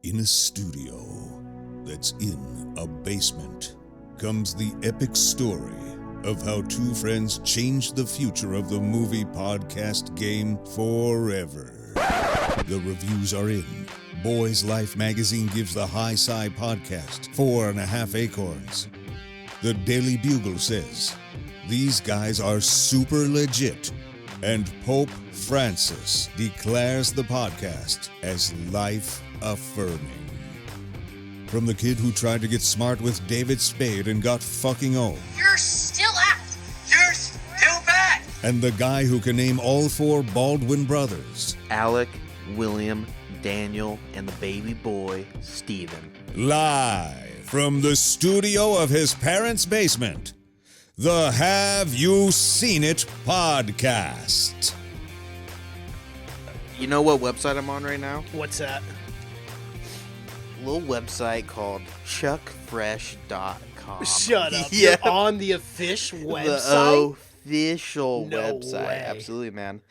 In a studio that's in a basement comes the epic story of how two friends changed the future of the movie podcast game forever. The reviews are in. Boys Life magazine gives the High Sci podcast 4.5 acorns. The Daily Bugle says, these guys are super legit. And Pope Francis declares the podcast as life-affirming. From the kid who tried to get smart with David Spade and got fucking old. You're still out. You're still bad. And the guy who can name all four Baldwin brothers. Alec, William, Daniel, and the baby boy, Stephen. Live from the studio of his parents' basement. The Have You Seen It podcast. You know what website I'm on right now? What's that? A little website called chuckfresh.com. Shut up. Yeah. You're on the official website? The official No website. way. Absolutely, man.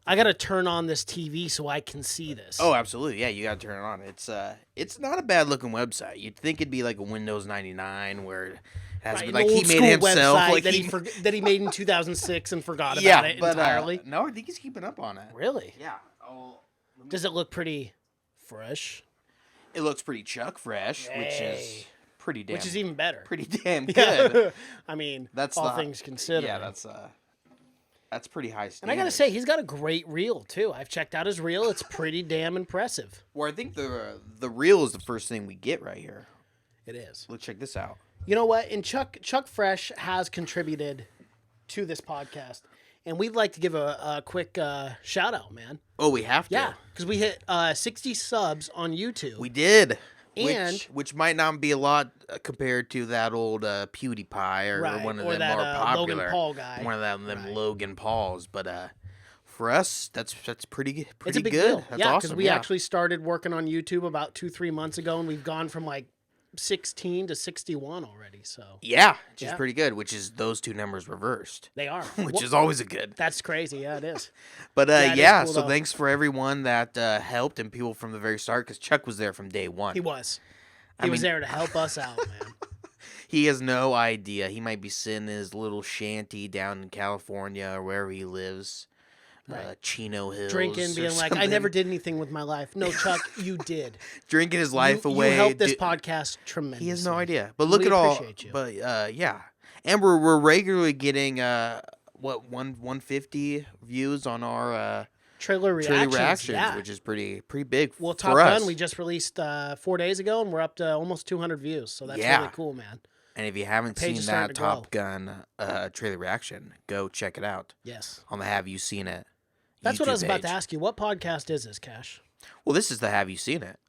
I got to turn on this TV so I can see this. Oh, absolutely. Yeah, you got to turn it on. It's not a bad looking website. You'd think it'd be like a Windows 99 where it has Right, like an he old made school himself website like that he made in 2006 and forgot yeah, about it but, entirely. No, I think he's keeping up on it. Really? Yeah. Does it look pretty fresh? It looks pretty Chuck Fresh, which is Hey. pretty damn Which is even better. pretty damn good. I mean, That's all the- things considered. Yeah, that's pretty high standard. And I got to say, he's got a great reel, too. I've checked out his reel. It's pretty damn impressive. Well, I think the reel is the first thing we get right here. It is. Let's check this out. You know what? And Chuck Fresh has contributed to this podcast. And we'd like to give a quick shout out, man. Oh, we have to. Yeah, because we hit 60 subs on YouTube. We did. And- which might not be a lot compared to that old PewDiePie or Right, one of or them that, more Logan popular. Paul guy. One of them Right. Logan Pauls. But for us, that's pretty it's a big good. deal. That's yeah, awesome. we actually started working on YouTube about 2-3 months ago, and we've gone from like 16 to 61 already. So Yeah, which is Yeah. pretty good, which is those two numbers reversed, they are. which Well, is always a good. that's crazy. Yeah, it is. But it is yeah, cool, so though. thanks for everyone that helped and people from the very start, because Chuck was there from day one. He was. I He was mean- there to help us out, man. He has no idea. He might be sitting in his little shanty down in California or wherever he lives, Right. Chino Hills, Drinking, or being like, I something. never did anything with my life. No, Chuck, you did. Drinking his life you, away. You helped this Dude, podcast tremendously. he has no idea. But look We at all. appreciate you. But yeah, and we're regularly getting 150 views on our Trailer trailer reactions, reactions, yeah. which is pretty big Well, for Top us. Gun, we just released 4 days ago, and we're up to almost 200 views. So that's Yeah. really cool, man. And if you haven't page seen is that starting to grow. Top Gun trailer reaction, go check it out Yes. on the Have You Seen It That's what I YouTube was about to page. ask you. What podcast is this, Cash? Well, this is the Have You Seen It?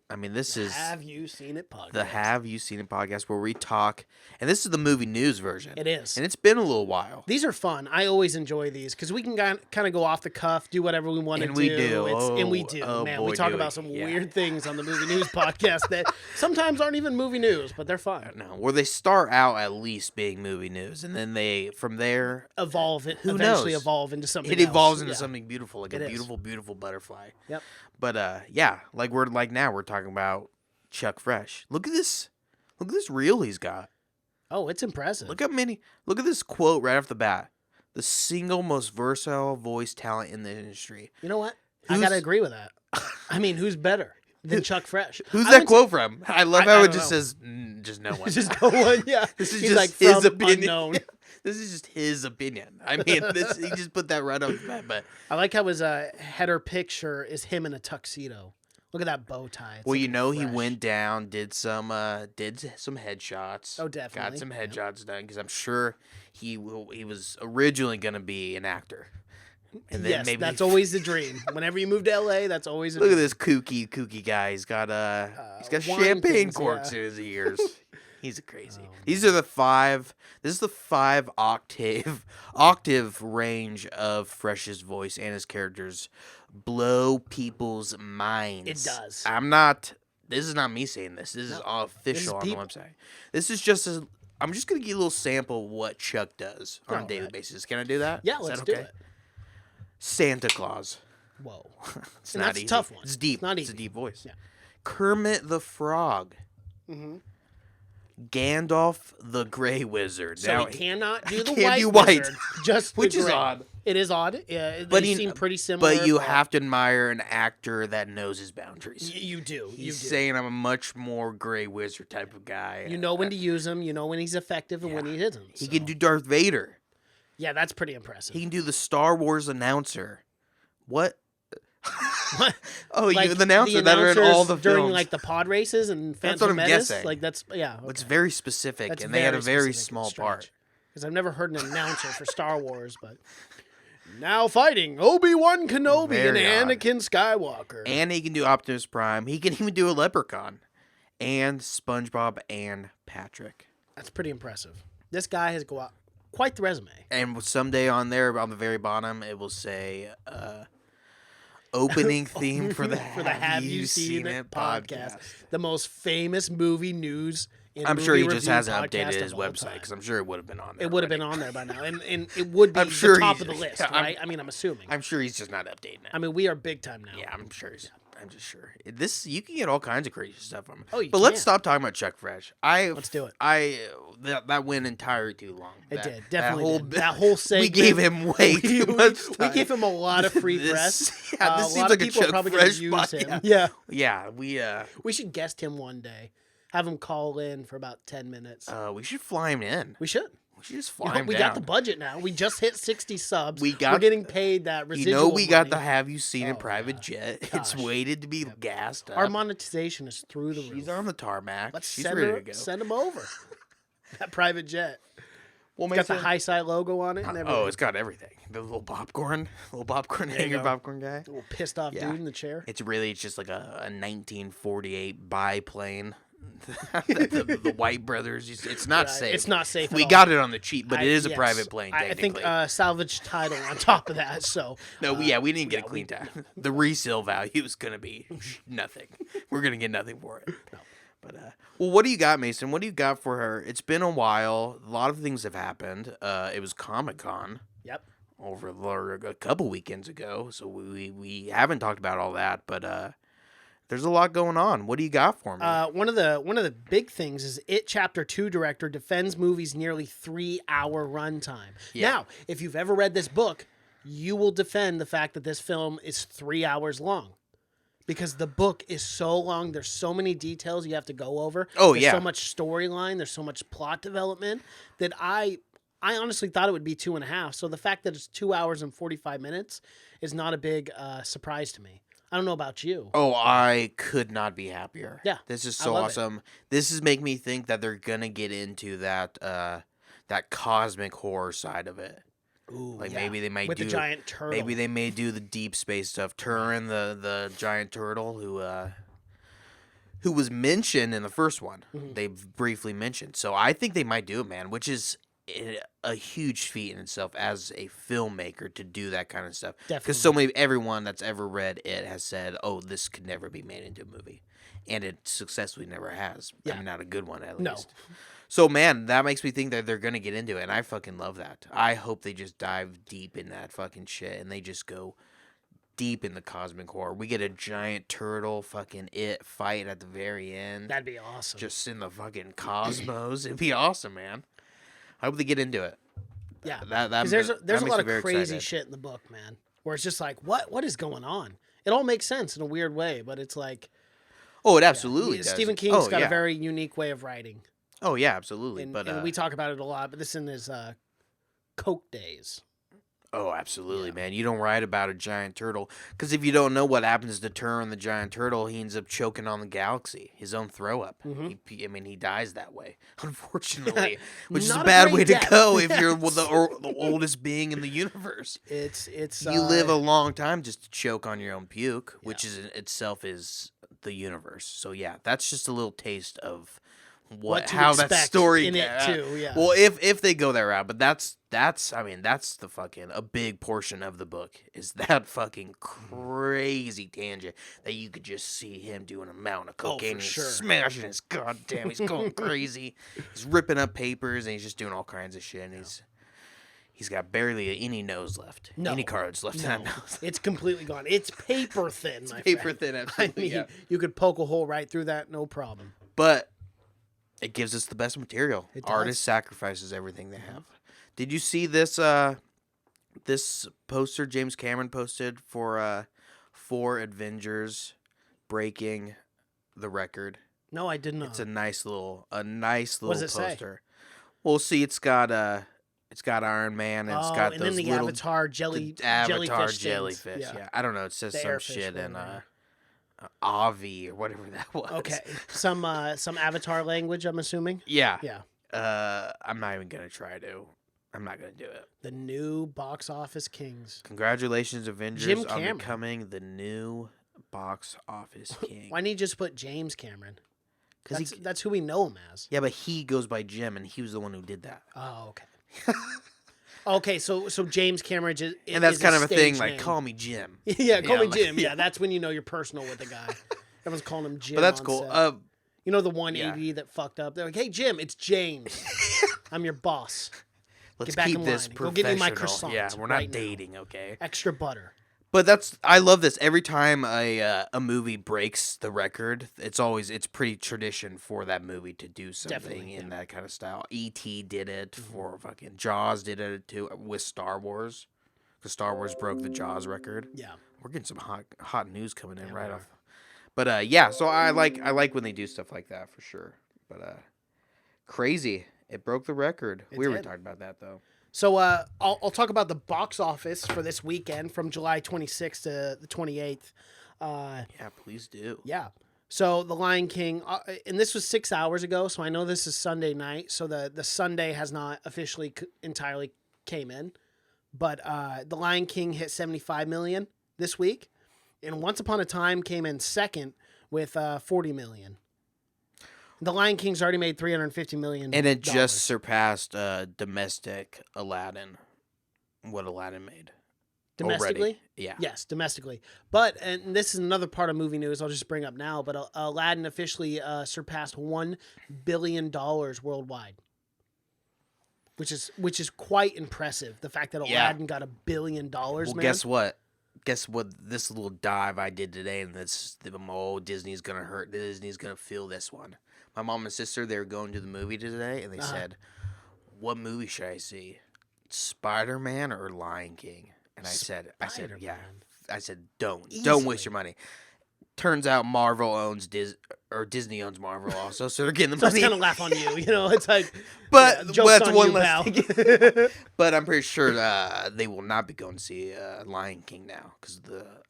I mean, this is Have You Seen It podcast? the Have You Seen It podcast where we talk, and this is the movie news version. It is. And it's been a little while. These are fun. I always enjoy these because we can kind of go off the cuff, do whatever we want to And do. we do. And we Oh, do. oh Man, boy, we talk do about we. some Yeah. weird things on the movie news podcast that sometimes aren't even movie news, but they're fun. No, where they start out at least being movie news, and then they, from there, Evolve it. Who Eventually knows? evolve into something it else. evolves into Yeah. something beautiful, like It a is. beautiful, beautiful butterfly. Yep. But yeah, like now we're talking about Chuck Fresh. Look at this reel he's got. Oh, it's impressive. Look at this quote right off the bat. The single most versatile voice talent in the industry. You know what? I Who's- got to agree with that. I mean, who's better than Chuck Fresh? Who's I that would quote from? I love how I it don't just know. says just no one. say- Just no one. Yeah. This is He's just like, his from opinion. unknown. This is just his opinion. I mean, he just put that right off the bat. But I like how his header picture is him in a tuxedo. Look at that bow tie. It's well, you looking know, he fresh. went down, did some headshots. Oh, definitely. Got some headshots done because I'm sure he was originally going to be an actor. And then Yes, maybe that's always the dream. Whenever you move to LA, that's always a look at dream. this kooky guy. He's got wine champagne things, corks yeah. in his ears. He's crazy. Oh, These are the 5. This is the 5 octave range of Fresh's voice and his characters blow people's minds. It does. This is not me saying this. This is all official on the people. website. This is just I'm just gonna give you a little sample of what Chuck does on a All daily right. basis. Can I do that? Yeah, Is let's that do okay? it. Santa Claus. Whoa. It's And not that's a easy. tough one. It's deep. It's not It's a easy. deep voice. Yeah. Kermit the Frog. Mm-hmm. Gandalf the Grey Wizard. So Now, he cannot do the can't white do white. wizard, just Which the is gray. odd. It is odd. Yeah, But they seem pretty similar. But you have to admire an actor that knows his boundaries. You do. He's saying I'm a much more Grey Wizard type of guy. You know when to use him. You know when he's effective and when he isn't. He so. can do Darth Vader. Yeah, that's pretty impressive. He can do the Star Wars announcer. What? Oh, like the announcer that are in all the during films. like the pod races and Phantom That's what I'm Menace. guessing. Like that's Okay. It's very specific, That's and they had a very specific. small It's part. Because I've never heard an announcer for Star Wars, but now fighting Obi-Wan Kenobi Very and odd. Anakin Skywalker. And he can do Optimus Prime. He can even do a Leprechaun. And SpongeBob and Patrick. That's pretty impressive. This guy has quite the resume. And someday on there, on the very bottom, it will say opening theme for the Have You Seen It podcast. The most famous movie news and I'm movie sure he just review hasn't podcast updated his of all website time. because I'm sure it would have been on there. It would have been already. on there by now, and it would be I'm sure the top he's- of the list, yeah, right? I mean, I'm assuming. I'm sure he's just not updating it. I mean, we are big time now. Yeah, I'm sure. I'm just sure. This you can get all kinds of crazy stuff from. Oh, you but let's can. stop talking about Chuck Fresh. Let's do it. That went entirely too long. It did definitely. That We whole segment. gave him way too much We time. gave him a lot of free This- press. yeah, this a seems lot like of a people are Chuck probably going Fresh to use podcast. him. Yeah, Yeah, we should guest him one day. Have him call in for about 10 minutes. we should fly him in. We should. We should just fly him We down. got the budget now. We just hit 60 subs. We got- We're getting paid that residual. we got the money. Have You Seen It Oh, private yeah. jet. It's Gosh. waited to be gassed up. Our monetization is through the roof. She's on the tarmac. Let's She's send ready her, to go. send him over. That private jet. We'll It's got the high side logo on it and everything. Oh, it's got everything. The little popcorn hanger go. popcorn guy. A little pissed off Yeah. dude in the chair. It's just like a 1948 biplane. the White brothers. It's not Right. safe. It's not safe at We all. got it on the cheap, but it is a Yes. private plane. I think Technically. salvage title on top of that. So No, we didn't get a clean tag. The resale value is gonna be nothing. We're gonna get nothing for it. But well, what do you got, Mason? What do you got for her? It's been a while. A lot of things have happened. It was Comic-Con yep. over a couple weekends ago, so we haven't talked about all that. But there's a lot going on. What do you got for me? One of the big things is It Chapter 2 director defends movie's nearly 3-hour runtime. Yeah. Now, if you've ever read this book, you will defend the fact that this film is 3 hours long. Because the book is so long, there's so many details you have to go over. Oh, there's yeah. so much storyline, there's so much plot development that I honestly thought it would be 2.5. So the fact that it's 2 hours and 45 minutes is not a big surprise to me. I don't know about you. Oh, I could not be happier. Yeah, This is I so love it. awesome. This is making me think that they're gonna get into that cosmic horror side of it. Ooh, Like yeah. maybe they might with do the giant turtle. Maybe they may do the deep space stuff. Turin, the giant turtle who was mentioned in the first one. Mm-hmm. They briefly mentioned. So I think they might do it, man, which is a huge feat in itself as a filmmaker to do that kind of stuff. Because everyone that's ever read it has said, "Oh, this could never be made into a movie," and it successfully never has. Yeah. I mean, not a good one at No. least. So man, that makes me think that they're gonna get into it, and I fucking love that. I hope they just dive deep in that fucking shit, and they just go deep in the cosmic horror. We get a giant turtle fucking fight at the very end. That'd be awesome. Just in the fucking cosmos. It'd be awesome, man. I hope they get into it. yeah. That 'Cause there's a makes lot me of very crazy excited. shit in the book, man. Where it's just like, what is going on? It all makes sense in a weird way, but it's like Oh, it absolutely does. Stephen King's got yeah. a very unique way of writing. Oh yeah, absolutely. And, but and we talk about it a lot, but this in his Coke days. oh, absolutely, man. You don't write about a giant turtle because if you don't know what happens to Turin the giant turtle, he ends up choking on the galaxy, his own throw up. Mm-hmm. He dies that way, unfortunately, which is Not a a bad great way to death. go if you're the oldest being in the universe. It's You live a long time just to choke on your own puke, which is in itself is the universe. So yeah, that's just a little taste of what to how that expect story in it too. Yeah. Well, if they go that route, but that's the fucking a big portion of the book is that fucking crazy tangent that you could just see him doing a mountain of cocaine and sure. smashing his goddamn. He's going crazy. He's ripping up papers and he's just doing all kinds of shit. And He's got barely any nose left. No. Any cards left in that nose. It's completely gone. It's paper thin, my Paper friend. thin, absolutely. I mean, you could poke a hole right through that, no problem. But it gives us the best material. It does. Artist sacrifices everything they have. Did you see this this poster James Cameron posted for Avengers breaking the record? No, I did not. It's a nice little poster. Say? We'll see. It's got Iron Man and it's got and those then the little Avatar jellyfish. jellyfish. Yeah. I don't know. It says The some airfish, shit in whatever. Avi or whatever that was. Okay, some Avatar language, I'm assuming. Yeah. Yeah. I'm not even gonna try to. I'm not gonna do it. The new box office kings. Congratulations, Avengers, Jim on Cameron. becoming the new box office king. Why didn't you just put James Cameron? 'Cause That's who we know him as. Yeah, but he goes by Jim, and he was the one who did that. Oh, okay. Okay, so James Cameron is And that's is kind of a thing, stage like, name. call me Jim. Yeah, call me like- Jim. Yeah, that's when you know you're personal with the guy. Everyone's calling him Jim. But that's on cool. set. You know the one yeah. AD that fucked up? They're like, hey, Jim, it's James. I'm your boss. Let's Get back keep in this line. professional. Go get me my croissant Yeah, we're not right now. dating, okay? Extra butter. But I love this. Every time a movie breaks the record, it's pretty tradition for that movie to do something Definitely, in that kind of style. E.T. did it for fucking Jaws did it too with Star Wars, because Star Wars broke the Jaws record. Yeah. We're getting some hot news coming in right we off. But yeah, so I like when they do stuff like that for sure. But crazy, it broke the record. We were did. talking about that though. So I'll talk about the box office for this weekend from July 26th to the 28th. Yeah, please do. Yeah. So The Lion King, and this was 6 hours ago, so I know this is Sunday night, so the Sunday has not officially entirely came in. But The Lion King hit 75 million this week, and Once Upon a Time came in second with 40 million. The Lion King's already made $350 million. And it just surpassed domestic Aladdin, what Aladdin made. Domestically? Already. Yeah. Yes, domestically. But, and this is another part of movie news I'll just bring up now, but Aladdin officially surpassed $1 billion worldwide. Which is quite impressive. The fact that Aladdin got $1 billion, Well, man. guess what? Guess what? This little dive I did today, and Disney's gonna hurt. Disney's gonna feel this one. My mom and sister, they were going to the movie today, and they said, "What movie should I see? Spider-Man or Lion King?" And I said, yeah. Spider-Man. I said, don't Easily. waste your money. Turns out Marvel owns Disney owns Marvel also, so they're getting the So it's money. kind of laugh on you, you know. It's like, But yeah, joke's that's on one you, less pal. thing. But I'm pretty sure they will not be going to see Lion King now, because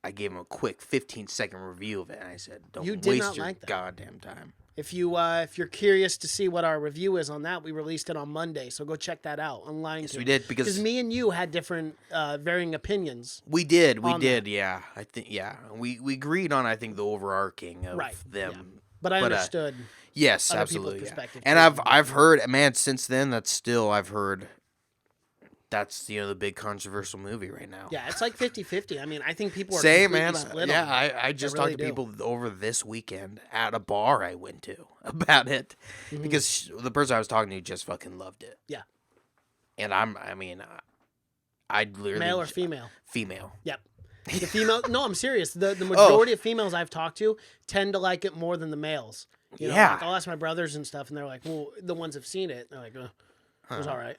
I gave them a quick 15-second review of it, and I said, don't You did waste not your like that. goddamn time. If you're curious to see what our review is on that, we released it on Monday, so go check that out on Lion Yes, King. we did, because me and you had different varying opinions. we did, on yeah. I think, yeah, we agreed on, I think, the overarching of Right, them. yeah. But I understood. Yes, other people's absolutely. Yeah. perspective And too. I've heard, man, since then I've heard that's the big controversial movie right now. Yeah, it's like 50-50. I mean, I think people are Same, completely man. split Yeah, on it. I just really talked to do. people over this weekend at a bar I went to about it, because the person I was talking to just fucking loved it. Yeah. And I literally Male or female? Female. Yep. The female. No, I'm serious. The majority of females I've talked to tend to like it more than the males. You know, Yeah. like I'll ask my brothers and stuff, and they're like, "Well, the ones have seen it." They're like, "It was all right."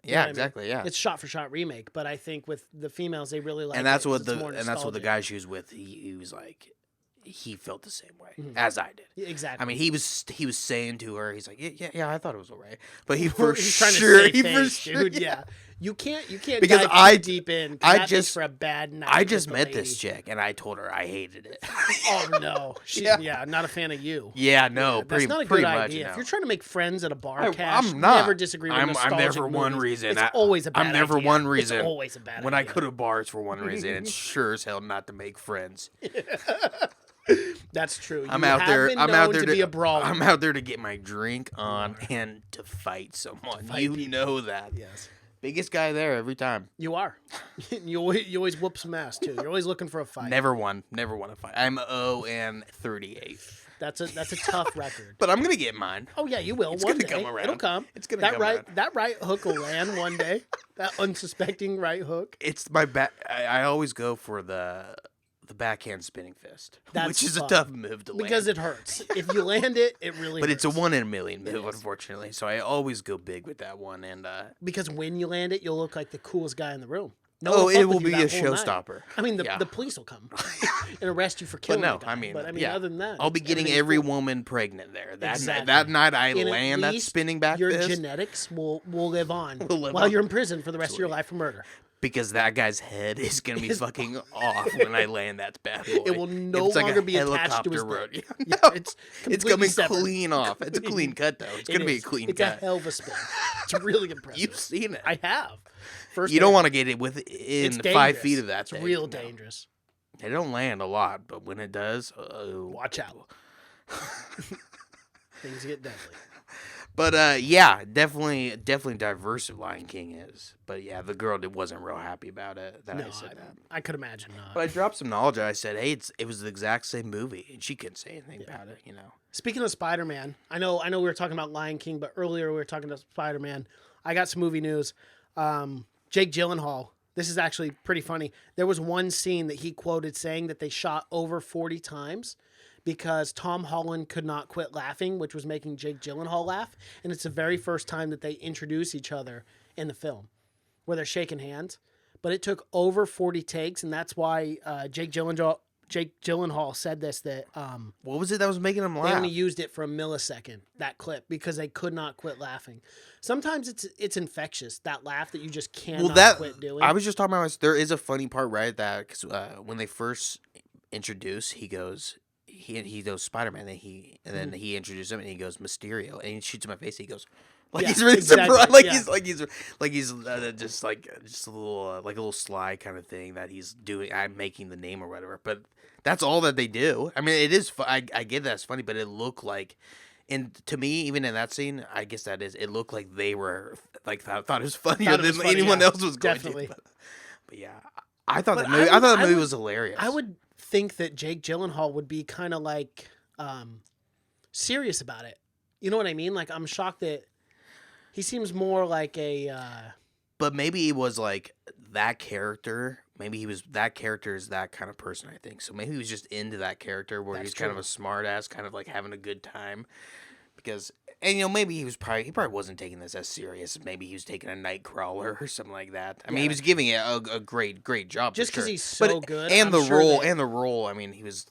You know Yeah, what I mean? exactly. Yeah. It's shot for shot remake, but I think with the females, they really like. And that's it 'cause what it's more that's what the nostalgic. guy she was with. He was like, he felt the same way Mm-hmm. as I did. Yeah, exactly. I mean, he was saying to her, he's like, yeah, I thought it was alright, but he He's for trying to sure, save he for face, sure, dude. Yeah. You can't Because dive I- too deep in. 'cause I that makes just- for a bad night. I with just the met lady. this chick, and I told her I hated it. Oh no, Yeah. yeah, not a fan of you. Yeah, no, That's pretty not a pretty good much. idea. No. If you're trying to make friends at a bar, I- Cash, I'm not. never disagree with I'm nostalgic there for one movies. reason. It's always a bad I'm there for idea. one reason. It's always a bad When idea. I go to bars for one reason, it's sure as hell not to make friends. That's true. I'm You out have there. been I'm out known there to be a brawler. I'm out there to get my drink on and to fight someone. fight You people. know that. Yes, Biggest guy there every time. you are. you always whoop some ass too. You're always looking for a fight. Never won a fight. I'm 0-38. That's a tough record. But I'm gonna get mine. Oh yeah, you will. It's one gonna day. come around. It'll come. It's gonna that come right. around. That right hook will land one day. That unsuspecting right hook. It's my back. I always go for the backhand spinning fist, That's which is fun. a tough move to land Because it hurts. If you land it, it really but hurts. it's a 1 in a million move, unfortunately. So I always go big with that one. And Because when you land it, you'll look like the coolest guy in the room. it will be a showstopper. I mean, Yeah. the police will come and arrest you for But killing no, the guy. yeah. Other than that, I'll be getting everything's every cool. woman pregnant there. That Exactly. that night I And at land that least spinning back your fist genetics will live on Will live while on. you're in prison for the rest of your life for murder. because that guy's head is gonna be fucking off when I land that bad boy. It will no It's like longer a be attached to his helicopter neck. road. Yeah, No, it's it's completely coming separate. clean off. It's a clean cut though. It's gonna be a clean it's cut. a hell of a spin. It's really impressive. You've seen it. I have. First You don't day. want to get it within It's 5 dangerous. feet of that It's thing. real No. dangerous. They don't land a lot, but when it does, Watch out. Things get deadly. But yeah, definitely diverse Lion King is. But yeah, the girl wasn't real happy about it that I said that. I could imagine not. But I dropped some knowledge. I said, hey, it was the exact same movie, and she couldn't say anything about it. Speaking of Spider-Man, I know we were talking about Lion King, but earlier we were talking about Spider-Man. I got some movie news. Jake Gyllenhaal. This is actually pretty funny. There was one scene that he quoted saying that they shot over 40 times because Tom Holland could not quit laughing, which was making Jake Gyllenhaal laugh. And it's the very first time that they introduce each other in the film, where they're shaking hands. But it took over 40 takes, and that's why Jake Gyllenhaal said this, that What was it that was making him they laugh? only used it for a millisecond, that clip, because they could not quit laughing. Sometimes it's infectious, that laugh that you just cannot quit doing. I was just talking about. There is a funny part, right? That cause, when they first introduce, he goes Spider-Man, and then he introduces him, and he goes Mysterio, and he shoots in my face. And he goes. Like Yeah, he's really exactly, surprised, yeah. he's just a little sly kind of thing that he's doing. I'm making the name or whatever, but that's all that they do. I mean, it is. I get that's funny, but it looked like, and to me, even in that scene, I guess that is. It looked like they were like thought it was funnier than anyone else was going definitely. to. But yeah, I thought But the movie. I thought the movie was hilarious. I would think that Jake Gyllenhaal would be kind of like serious about it. You know what I mean? Like, I'm shocked that he seems more like a. But maybe he was like that character. Maybe he was that character is that kind of person, I think. So maybe he was just into that character where That's he's kind of true. a smart ass, kind of like having a good time. Because, and maybe he probably wasn't taking this as serious as maybe he was taking a Nightcrawler or something like that. I mean, he was giving it a great job. Just for sure. because he's so good. And I'm the sure role, that- I mean, he was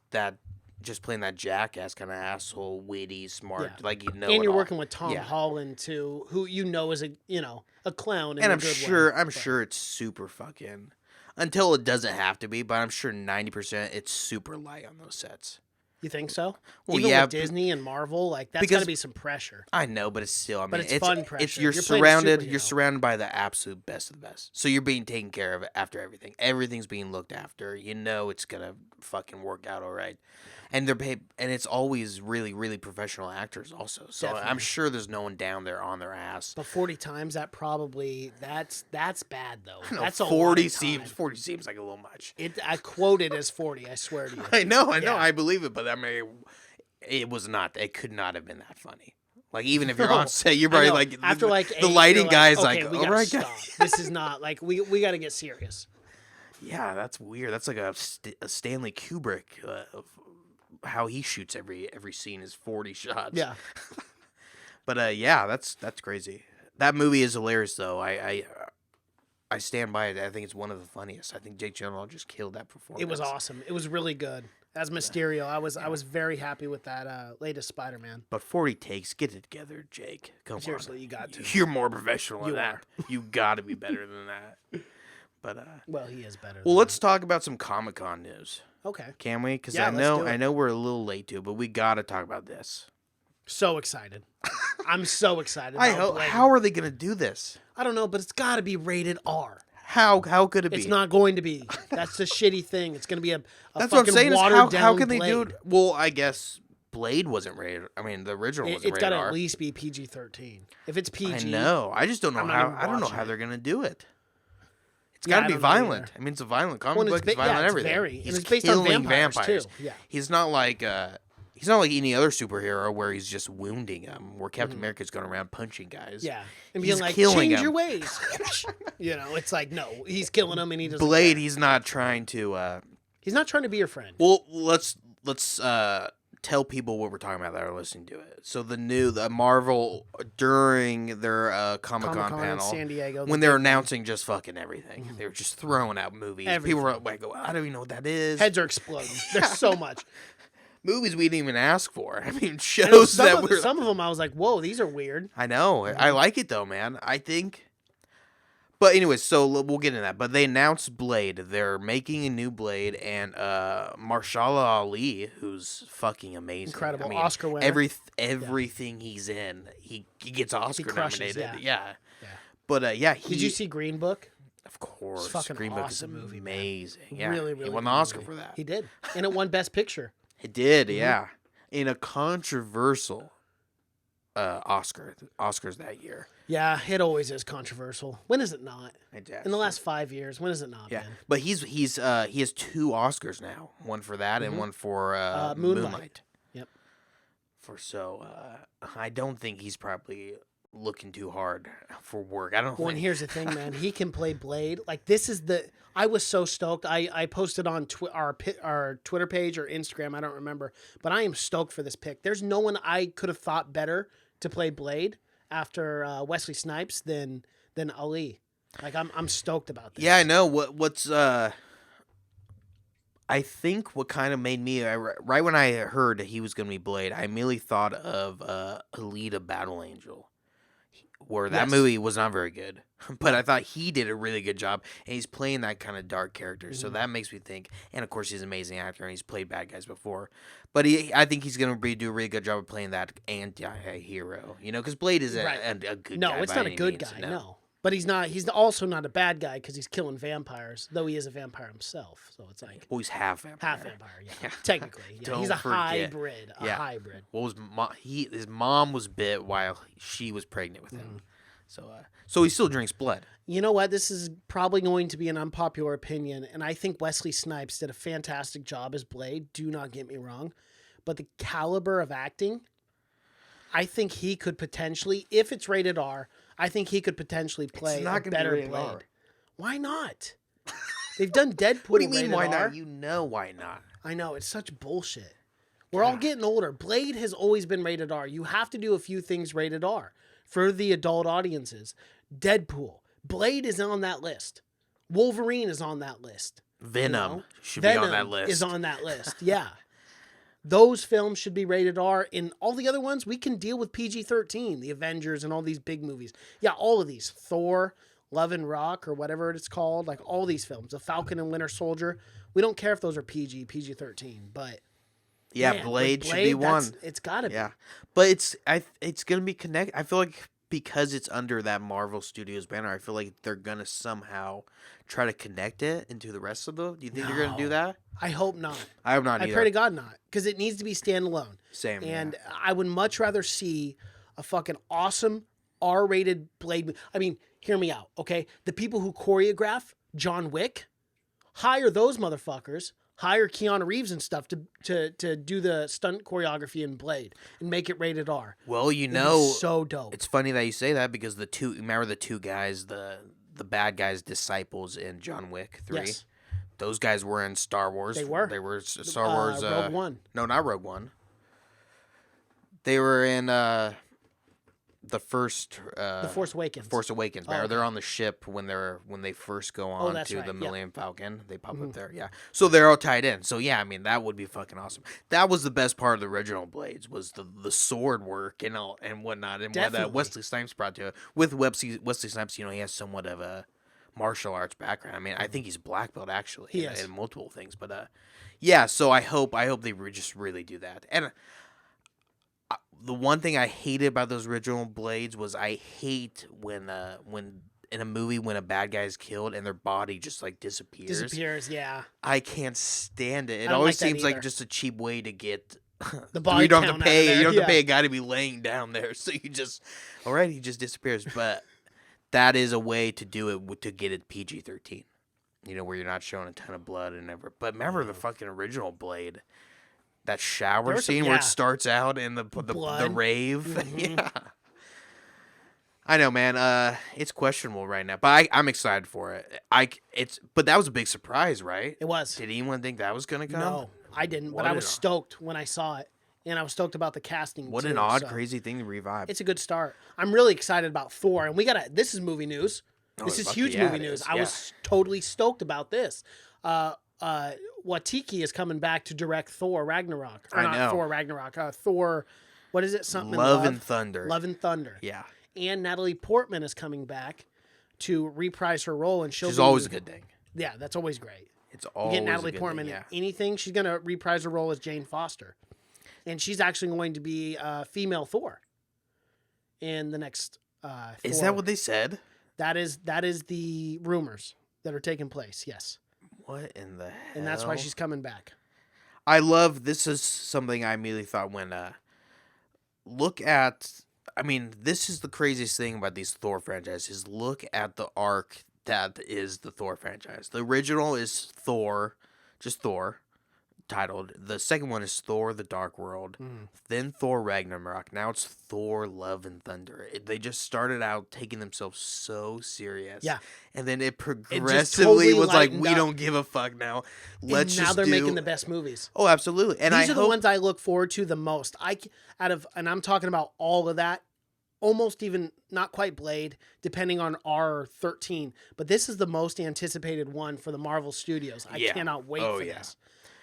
just playing that jackass kind of asshole, witty, smart, Yeah. like And you're all. working with Tom Yeah. Holland too, who is a clown. In And a I'm good sure, way, I'm but- sure it's super fucking, until it doesn't have to be, but I'm sure 90% it's super light on those sets. You think so? Well, Even yeah, with Disney and Marvel, like that's got because- to be some pressure. I know, but it's still, I mean, But it's fun pressure. It's you're You're playing a surrounded, you're superhero. surrounded by the absolute best of the best. So you're being taken care of after everything. Everything's being looked after. You know it's gonna fucking work out all right. And they're paid, and it's always really, really professional actors also. So I'm Definitely. sure there's no one down there on their ass. But 40 times, that's bad though. No, That's a 40 lot of seems time. 40 seems like a little much. I quote it as 40. I swear to you. I know, Yeah. I believe it, but I mean, it was not. It could not have been that funny. Like even if you're No, on set, you're I probably know. like After like the 8, lighting you're guy's okay, like, we all gotta right, stop. guys. This is not like we got to get serious. Yeah, that's weird. That's like a Stanley Kubrick of how he shoots every scene is 40 shots. Yeah. But yeah, that's crazy. That movie is hilarious though. I stand by it. I think it's one of the funniest. I think Jake Gyllenhaal just killed that performance. It was awesome. It was really good. As Mysterio, I was very happy with that latest Spider-Man. But 40 takes, get it together, Jake. Come Seriously, on. you got to. You're more professional than You that. You got to be better than that. But Well, he is better. well, than let's talk about some Comic-Con news. that. Okay. Can we? Because Yeah, let's do it. I know we're a little late to, but we got to talk about this. So excited. I'm so excited. I about hope. Blade. How are they going to do this? I don't know, but it's got to be rated R. How could it be? It's not going to be. That's the shitty thing. It's going to be a That's what I'm fucking saying. Is watered how down can they do Blade. it? Well, I guess Blade wasn't rated. I mean, the original wasn't It's got rated to R. at least be PG-13. If it's PG, I know. I just don't know I'm not how. even I don't know watching how it. they're gonna do it. It's Yeah, got I to be don't know either. violent. I mean, it's a violent comic Well, book. it's It's violent it's everything. very, He's and it's based on killing vampires, too. Yeah. He's not like He's not like any other superhero where he's just wounding them. Where Captain America's going around punching guys. Yeah, and being like, killing change him. your ways. It's like, no, he's killing them, and he doesn't. Blade, care. he's not trying to. He's not trying to be your friend. Well, let's tell people what we're talking about that are listening to it. So the Marvel during their Comic-Con panel, in San Diego, when they're announcing just fucking everything, they were just throwing out movies. Everything. People were like, I don't even know what that is. Heads are exploding. There's so much. Movies we didn't even ask for. I mean, shows some that of them I was like, whoa, these are weird. I know. I like it though, man. I think. But anyways, so we'll get into that. But they announced Blade. They're making a new Blade, and Marshala Ali, who's fucking amazing, Incredible. I mean, Oscar winner. everything he's in, he gets Oscar crushes, nominated. yeah. But Did you see Green Book? Of course, It's fucking Green Book is awesome movie, man. amazing. Yeah, Really, really he won the good Oscar movie. for that. He did, and it won Best Picture. It did, yeah. In a controversial Oscars that year. Yeah, it always is controversial. When is it not? Fantastic. In the last 5 years, when has it not Yeah, been? but he has 2 Oscars now. One for that and one for Moonlight. Yep. I don't think he's probably looking too hard for work. I don't. Well, and here's the thing, man. He can play Blade. Like this is the. I was so stoked. I posted on our Twitter page or Instagram. I don't remember, but I am stoked for this pick. There's no one I could have thought better to play Blade after Wesley Snipes than Ali. Like I'm stoked about this. Yeah, I know. What's I think what kind of made me right when I heard that he was going to be Blade, I immediately thought of Alita Battle Angel, where that movie was not very good, but I thought he did a really good job, and he's playing that kind of dark character, so that makes me think. And of course, he's an amazing actor, and he's played bad guys before, but I think he's going to do a really good job of playing that anti-hero, because Blade is a good guy. No, it's not a good guy. No. But he's not. He's also not a bad guy because he's killing vampires, though he is a vampire himself. So it's like, well, he's half vampire. Half vampire, yeah. Technically, yeah. He's a hybrid. A hybrid. What was his mom was bit while she was pregnant with him, so he still drinks blood. You know what? This is probably going to be an unpopular opinion, and I think Wesley Snipes did a fantastic job as Blade. Do not get me wrong, but the caliber of acting, I think he could potentially, if it's rated R. I think he could potentially play a better Blade. R. Why not? They've done Deadpool. What do you mean, why R. not? You know why not? I know, it's such bullshit. We're all getting older. Blade has always been rated R. You have to do a few things rated R for the adult audiences. Deadpool. Blade is on that list. Wolverine is on that list. Venom should be on that list. Is on that list, yeah. Those films should be rated R. In all the other ones, we can deal with PG-13, the Avengers and all these big movies. Yeah, all of these. Thor, Love and Rock, or whatever it's called. Like all these films. The Falcon and Winter Soldier. We don't care if those are PG-13. But yeah, man, Blade should be one. It's got to be. Yeah, but it's going to be connected. I feel like because it's under that Marvel Studios banner, I feel like they're going to somehow try to connect it into the rest of the... Do you think they're going to do that? I hope not. I hope not either. I pray to God not. Because it needs to be standalone. Same. And I would much rather see a fucking awesome R-rated Blade... I mean, hear me out, okay? The people who choreograph John Wick, hire those motherfuckers... Hire Keanu Reeves and stuff to do the stunt choreography in Blade and make it rated R. Well, so dope. It's funny that you say that because remember the two guys, the bad guys' disciples in John Wick 3? Yes. Those guys were in Star Wars. They were Star Wars. Rogue One. No, not Rogue One. They were in the first. The Force Awakens. Force Awakens. Okay. They're on the ship when they first go on to right. the Millennium Falcon. They pop up there. Yeah. So they're all tied in. So yeah, I mean that would be fucking awesome. That was the best part of the original Blades was the sword work and all and whatnot and what Wesley Snipes brought to it. With Wesley Snipes, he has somewhat of a martial arts background. I mean, I think he's black belt actually in multiple things. But yeah. So I hope they just really do that. And the one thing I hated about those original Blades was I hate when in a movie when a bad guy is killed and their body just like disappears. Yeah. I can't stand it. It don't always like that seems like either. just a cheap way to get the body. You don't have count to pay. out of there. You don't have to pay a guy to be laying down there. So you just, all right, he just disappears. But that is a way to do it to get it PG-13. Where you're not showing a ton of blood and ever. But remember the fucking original Blade. that shower scene where it starts out in the rave. Mm-hmm. Yeah. I know, man. It's questionable right now, but I'm excited for it. But that was a big surprise, right? It was. Did anyone think that was gonna come? No, I didn't. But I was stoked when I saw it, and I was stoked about the casting. What an odd, crazy thing to revive. It's a good start. I'm really excited about Thor, and this is movie news. This is huge movie news. I was totally stoked about this. Watiki is coming back to direct Thor Ragnarok. Or not Thor Ragnarok. Thor, what is it? Something Love and Thunder. Love and Thunder. Yeah. And Natalie Portman is coming back to reprise her role, and she's always a good thing. Yeah, that's always great. It's always get Natalie Portman in anything. She's gonna reprise her role as Jane Foster, and she's actually going to be female Thor in the next. Is Thor. that what they said? That is the rumors that are taking place. Yes. What in the hell? And that's why she's coming back. I love this. Is something I immediately thought when look at. I mean, this is the craziest thing about these Thor franchises. Look at the arc that is the Thor franchise. The original is Thor, just Thor, titled. The second one is Thor: The Dark World. Then Thor: Ragnarok. Now it's Thor: Love and Thunder. They just started out taking themselves so serious. Yeah. And then it progressively was like, we don't give a fuck now. Now they're making the best movies. Oh, absolutely. And these are the ones I look forward to the most. And I'm talking about all of that. Almost even not quite Blade, depending on R13. But this is the most anticipated one for the Marvel Studios. I cannot wait for this.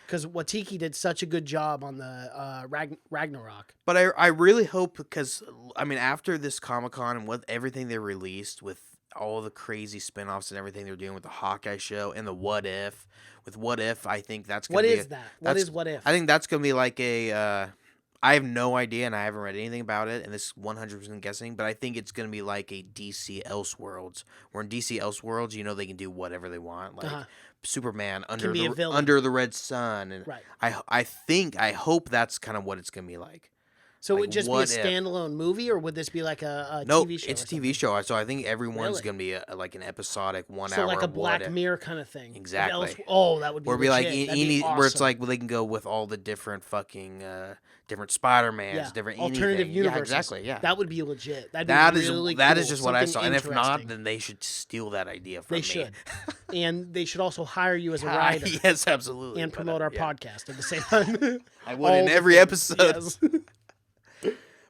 Because Watiki did such a good job on the Ragnarok. But I really hope, because, I mean, after this Comic-Con and with everything they released, with all the crazy spinoffs and everything they're doing with the Hawkeye show and the What If. With What If, I think that's going to be... What is that? What is What If? I think that's going to be like a... I have no idea, and I haven't read anything about it, and this is 100% guessing, but I think it's going to be like a DC Elseworlds, where in DC Elseworlds, you know, they can do whatever they want, like Superman under the red sun, and right. I hope that's kind of what it's going to be like. So it would just be a standalone movie, or would this be like a TV show? No, it's a TV show. So I think everyone's going to be like an episodic 1 hour. So like a Black Mirror kind of thing. Exactly. That would be legit. Where it's like they can go with all the different fucking different Spider-Mans, different alternative universes. Yeah, exactly. Yeah, that would be legit. That is really that cool. is just what I saw. And if not, then they should steal that idea from me. They should, and they should also hire you as a writer. Yes, absolutely. And promote our podcast at the same time. I would in every episode. Yes.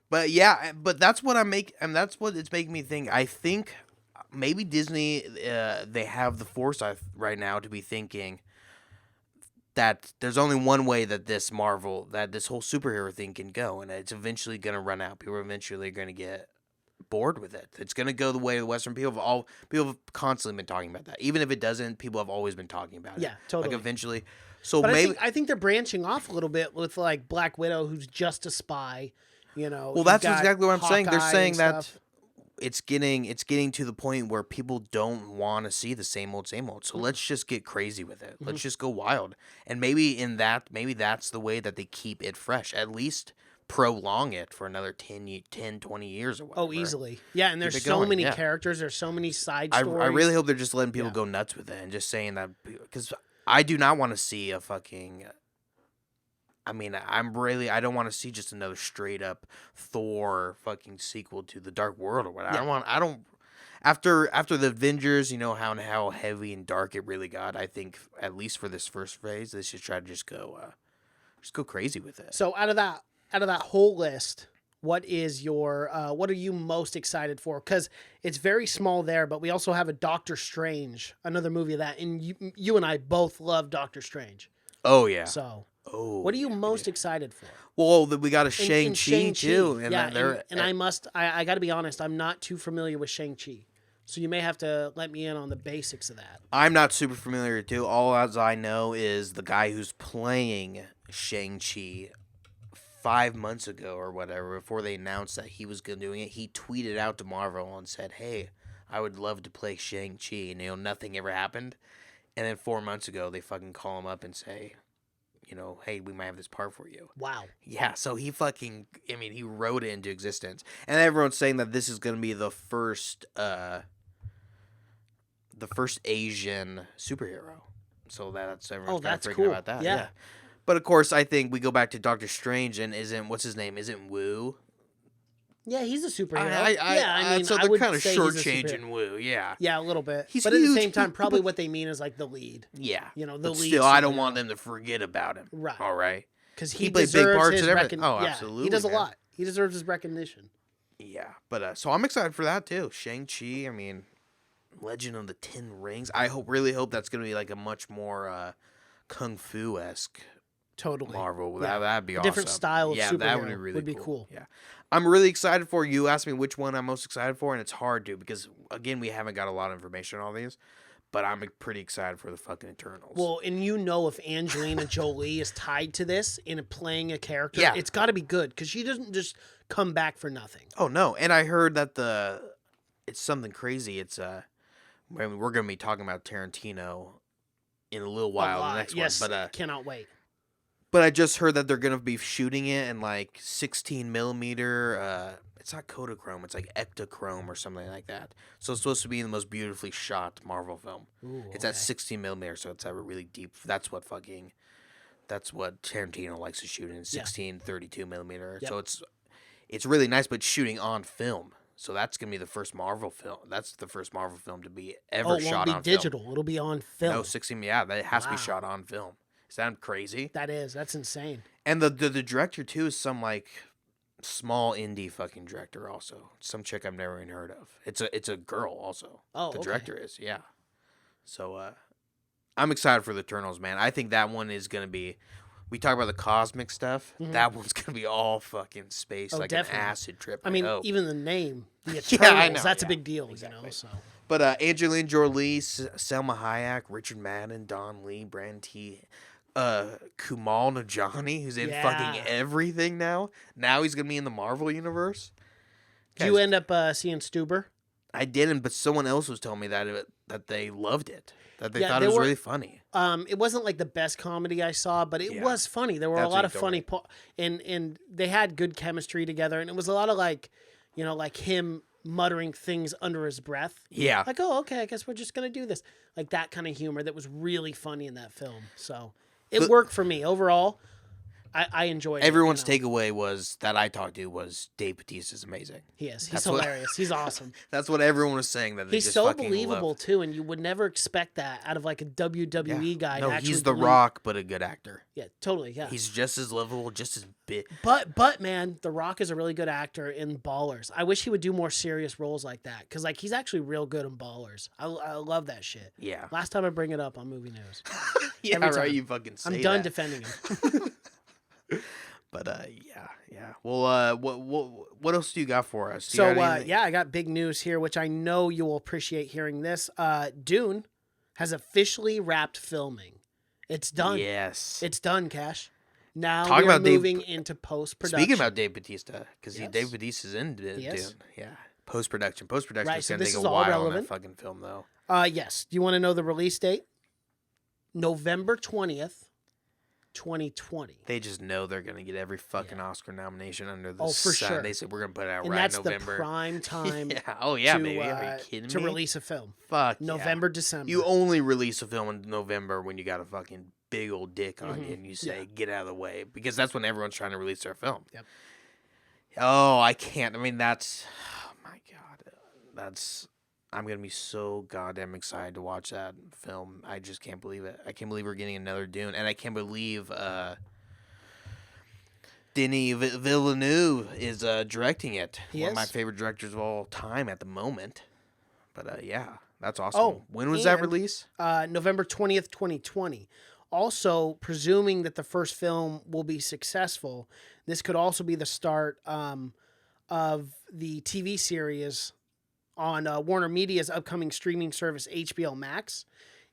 But yeah, but that's what that's what it's making me think. I think maybe Disney, they have the foresight right now to be thinking that there's only one way that this whole superhero thing can go, and it's eventually going to run out. People are eventually going to get bored with it. It's going to go the way of the Western people. People have constantly been talking about that. Even if it doesn't, people have always been talking about it. Yeah, totally. Like eventually. So but maybe I think they're branching off a little bit with like Black Widow, who's just a spy. You know, well, that's exactly what I'm saying. They're saying that stuff. it's getting to the point where people don't want to see the same old. So let's just get crazy with it. Let's just go wild. And maybe that's the way that they keep it fresh. At least prolong it for another 10, 20 years or whatever. Oh, easily. Yeah, and there's so many characters. There's so many side stories. I really hope they're just letting people go nuts with it and just saying that, because I do not want to see a fucking... I mean, I don't want to see just another straight up Thor fucking sequel to The Dark World or whatever. Yeah. After the Avengers, you know how heavy and dark it really got. I think at least for this first phase, they should try to just go crazy with it. So out of that whole list, what is what are you most excited for? Because it's very small there, but we also have a Doctor Strange, another movie of that, and you and I both love Doctor Strange. Oh yeah. So. Oh, what are you most excited for? Well, we got a Shang-Chi too. And I got to be honest, I'm not too familiar with Shang-Chi. So you may have to let me in on the basics of that. I'm not super familiar too. All as I know is the guy who's playing Shang-Chi 5 months ago or whatever, before they announced that he was doing it, he tweeted out to Marvel and said, "Hey, I would love to play Shang-Chi." And nothing ever happened. And then 4 months ago, they fucking call him up and say, "Hey, we might have this part for you." Wow. Yeah, so he wrote it into existence. And everyone's saying that this is going to be the first Asian superhero. So that's everyone's that's freaking cool. about that. Yeah. But of course, I think we go back to Doctor Strange and what's his name? Isn't Wu? Yeah, he's a superhero. I mean, so I they're would kind of say he's a shortchanging superhero. Wu. Yeah. Yeah, a little bit. He's but at the huge. same time, probably what they mean is like the lead. Yeah. You know, the but lead. Still, I don't superhero. want them to forget about him. Right. All right. Because he played big parts in everything. Oh, yeah, absolutely. He does a man. lot. He deserves his recognition. Yeah, but so I'm excited for that too. Shang-Chi, I mean, Legend of the Ten Rings. I really hope that's gonna be like a much more kung fu-esque Totally. Marvel. Yeah. That'd be awesome. Different style of yeah, superhero that would be really cool. Yeah, I'm really excited for. You asked me which one I'm most excited for, and it's hard to because again we haven't got a lot of information on all these. But I'm pretty excited for the fucking Eternals. Well, and if Angelina Jolie is tied to this in playing a character, Yeah. it's got to be good because she doesn't just come back for nothing. Oh no, and I heard that it's something crazy. It's we're gonna be talking about Tarantino in a little while. The next yes, one, but cannot wait. But I just heard that they're gonna be shooting it in like 16 millimeter. It's not Kodachrome. It's like Ektachrome or something like that. So it's supposed to be the most beautifully shot Marvel film. Ooh, it's at 16 millimeter, so it's at a really deep. That's what Tarantino likes to shoot in 16, 32 millimeter. Yep. So it's really nice, but shooting on film. So that's gonna be the first Marvel film. That's the first Marvel film to be ever shot on film. It won't be digital. It'll be on film. No, 16. Yeah, that has to be shot on film. Is that crazy? That's insane. And the director too is some like small indie fucking director also. Some chick I've never even heard of. It's a girl also. Oh, the okay. director is, yeah. So I'm excited for the Eternals, man. I think that one is gonna be. We talk about the cosmic stuff. Mhm. That one's gonna be all fucking space, like definitely. an acid trip. I mean, hope. even the name, the Yeah, Eternals, I know, that's a yeah, big deal, exactly. you know. So, But Angelina Jolie, Selma Hayek, Richard Madden, Don Lee, Brand T, Kumail Nanjiani, who's in Yeah. fucking everything now. Now he's gonna be in the Marvel universe. did you end up seeing Stuber? I didn't, but someone else was telling me that they loved it, that they Yeah, thought they it was were- really funny. It wasn't like the best comedy I saw, but it Yeah. was funny. There were That's a what lot he of told funny, me. and they had good chemistry together, and it was a lot of like, you know, like him muttering things under his breath. Yeah, Like, oh, okay, I guess we're just gonna do this. Like that kind of humor that was really funny in that film. So it worked for me overall. I enjoyed everyone's it. You know. takeaway was that I talked to was Dave Bautista is amazing. He is. He's That's what- hilarious. He's awesome. That's what everyone was saying. That they He's just so fucking believable loved. too, and you would never expect that out of like a WWE guy. No, to actually he's The believe- Rock, but a good actor. Yeah, totally. Yeah. He's just as lovable, just as big. But man, The Rock is a really good actor in Ballers. I wish he would do more serious roles like that because like he's actually real good in Ballers. I love that shit. Yeah. Last time I bring it up on movie news, Yeah, Every right. time. You fucking say I'm done that. defending him. But yeah. Well, what else do you got for us? Do you So got anything? I got big news here, which I know you will appreciate hearing this. Dune has officially wrapped filming. It's done. Yes. It's done, Cash. Now Talk we're about Dave- moving into post-production. Speaking about Dave Bautista, because Yes. Dave Bautista's in Dune. He is. Yeah. Post-production. Post-production Right, is so going to this take is a all while on relevant. that fucking film, though. Yes. Do you want to know the release date? November 20th, 2020. They just know they're going to get every fucking Oscar nomination under the Oh, for sun. sure. They said, we're going to put it out And right that's in November. the prime time Yeah. Oh, yeah, to, baby. Are you kidding to me? release a film. Fuck yeah. November, December. You only release a film in November when you got a fucking big old dick on Mhm. you and you say, Yeah. get out of the way. Because that's when everyone's trying to release their film. Yep. Oh, I can't. I mean, that's... Oh, my God. I'm going to be so goddamn excited to watch that film. I just can't believe it. I can't believe we're getting another Dune. And I can't believe Denis Villeneuve is directing it. He One of my is? favorite directors of all time at the moment. But yeah, that's awesome. Oh, when was that and- release? November 20th, 2020. Also, presuming that the first film will be successful, this could also be the start of the TV series on Warner Media's upcoming streaming service, HBO Max.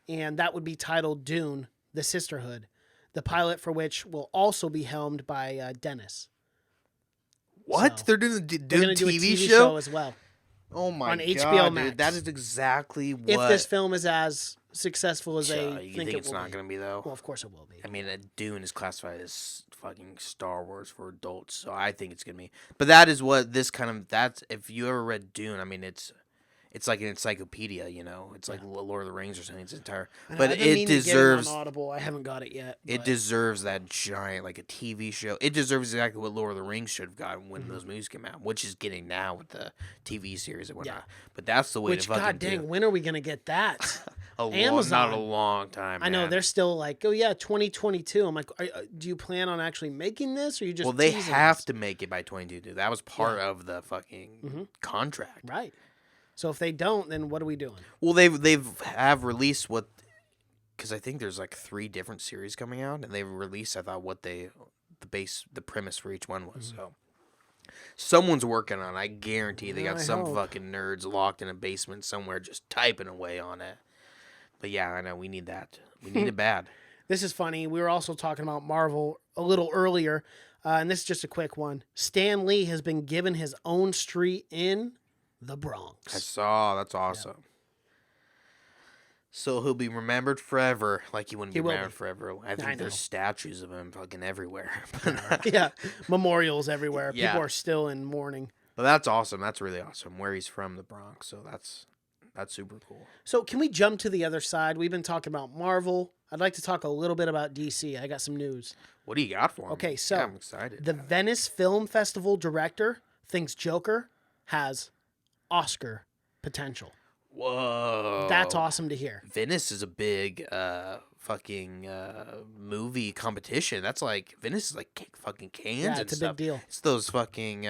And that would be titled Dune, The Sisterhood, the pilot for which will also be helmed by Dennis. What? So, They're doing a They're Dune going to do a TV TV show? show as well. Oh my on god, HBO dude. Max. That is exactly what... If this film is as successful as they you think think it it's will not be. going to be, though? Well, of course it will be. I mean, Dune is classified as fucking Star Wars for adults, so I think it's going to be... But that is what this kind of... That's... If you ever read Dune, I mean, it's it's like an encyclopedia, you know. It's like Lord of the Rings or something. It's entire, I've but been it meaning to get deserves. it on Audible. I haven't got it yet. It but- deserves that giant, like a TV show. It deserves exactly what Lord of the Rings should have gotten when those movies came out, which is getting now with the TV series and whatnot. But that's the way Which, to fucking god dang, when are we gonna get that? Not a long time. I know man. they're still like, oh yeah, 2022. I'm like, do you plan on actually making this, or you just? Well, they teasing have us? to make it by 2022. That was part of the fucking contract. Right. So if they don't, then what are we doing? Well, they've released what, because I think there's like 3 different series coming out, and they've released I thought what the premise for each one was. So someone's working on it. I guarantee they got I some hope. fucking nerds locked in a basement somewhere just typing away on it. But yeah, I know we need that. We need it bad. This is funny. We were also talking about Marvel a little earlier, and this is just a quick one. Stan Lee has been given his own street in the Bronx. I saw. That's awesome. So he'll be remembered forever, like he wouldn't be He will remembered be. forever. I I think know. there's statues of him fucking everywhere. Yeah, memorials everywhere. Yeah. People are still in mourning. But that's awesome. That's really awesome. Where he's from, the Bronx. So that's super cool. So can we jump to the other side? We've been talking about Marvel. I'd like to talk a little bit about DC. I got some news. What do you got for him? Okay, so Yeah, I'm excited. The Venice Film Festival director thinks Joker has Oscar potential. Whoa. That's awesome to hear. Venice is a big fucking movie competition. That's like Venice is like fucking Cannes Yeah, and it's a stuff. big deal. It's those fucking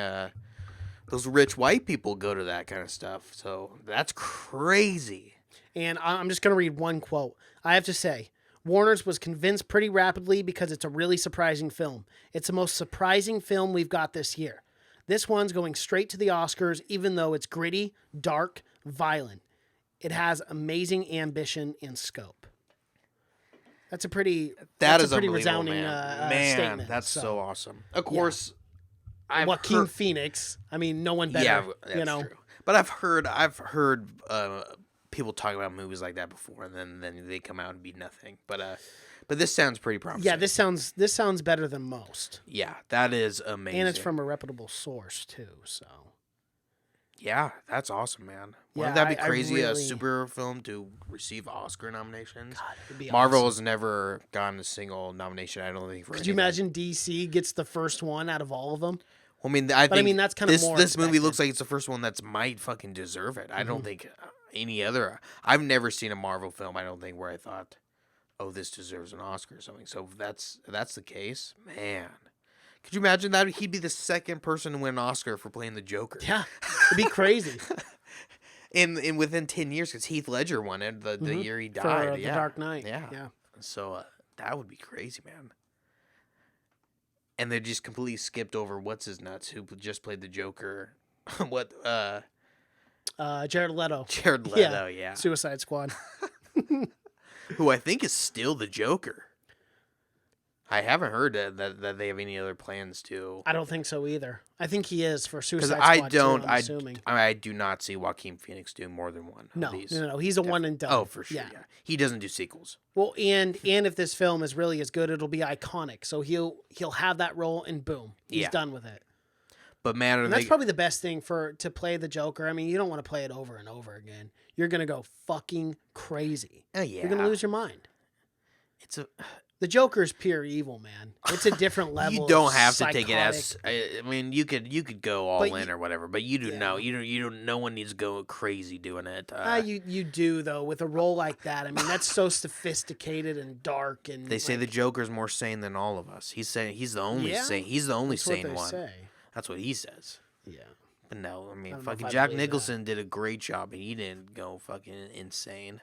those rich white people go to that kind of stuff. So that's crazy. And I'm just going to read one quote. I have to say, Warner's was convinced pretty rapidly because it's a really surprising film. It's the most surprising film we've got this year. This one's going straight to the Oscars, even though it's gritty, dark, violent. It has amazing ambition and scope. That's a pretty resounding man, statement. that's so awesome. Of course, Joaquin Phoenix. I mean, no one better. Yeah, that's you know. true. But I've heard people talk about movies like that before, and then they come out and be nothing. But this sounds pretty promising. Yeah, this sounds better than most. Yeah, that is amazing. And it's from a reputable source too. So. Yeah, that's awesome, man. Wouldn't Yeah, that be I crazy? A really- superhero film to receive Oscar nominations. God, it'd be Marvel awesome. has never gotten a single nomination. I don't think. For Could you anything. imagine DC gets the first one out of all of them? Well, I mean, I think that's kinda this more this movie expected. looks like it's the first one that's might fucking deserve it. I Mm-hmm. don't think any other. I've never seen a Marvel film. I don't think where I thought, oh, this deserves an Oscar or something. So if that's the case, man. Could you imagine that he'd be the second person to win an Oscar for playing the Joker? Yeah, it'd be crazy. In within 10 years, because Heath Ledger won it the year he died. For The Dark Knight. Yeah. Yeah. So that would be crazy, man. And they just completely skipped over what's his nuts who just played the Joker. What? Jared Leto. Jared Leto, yeah. Suicide Squad. Who I think is still the Joker. I haven't heard that they have any other plans to. I don't think so either. I think he is for Because Suicide I Squad. don't. Too, I'm assuming. I do not see Joaquin Phoenix doing more than one. No, of these. no. He's a one and done. Oh, for sure. Yeah. He doesn't do sequels. Well, and if this film is really as good, it'll be iconic. So he'll have that role, and boom, he's done with it. But man, And that's probably the best thing to play the Joker. I mean, you don't want to play it over and over again. You're gonna go fucking crazy. Oh yeah. You're gonna lose your mind. It's The Joker is pure evil, man. It's a different level. You don't of have to take it as. psychotic. I mean, you could go all But in or whatever, but you do know you don't. No one needs to go crazy doing it. You do though with a role like that. I mean, that's so sophisticated and dark and. They say like, the Joker's more sane than all of us. He's saying he's the only Yeah, sane. He's the only that's what sane they one. say. That's what he says. Yeah. But no, I mean, don't know if fucking I Jack believe that. Nicholson did a great job, and he didn't go fucking insane.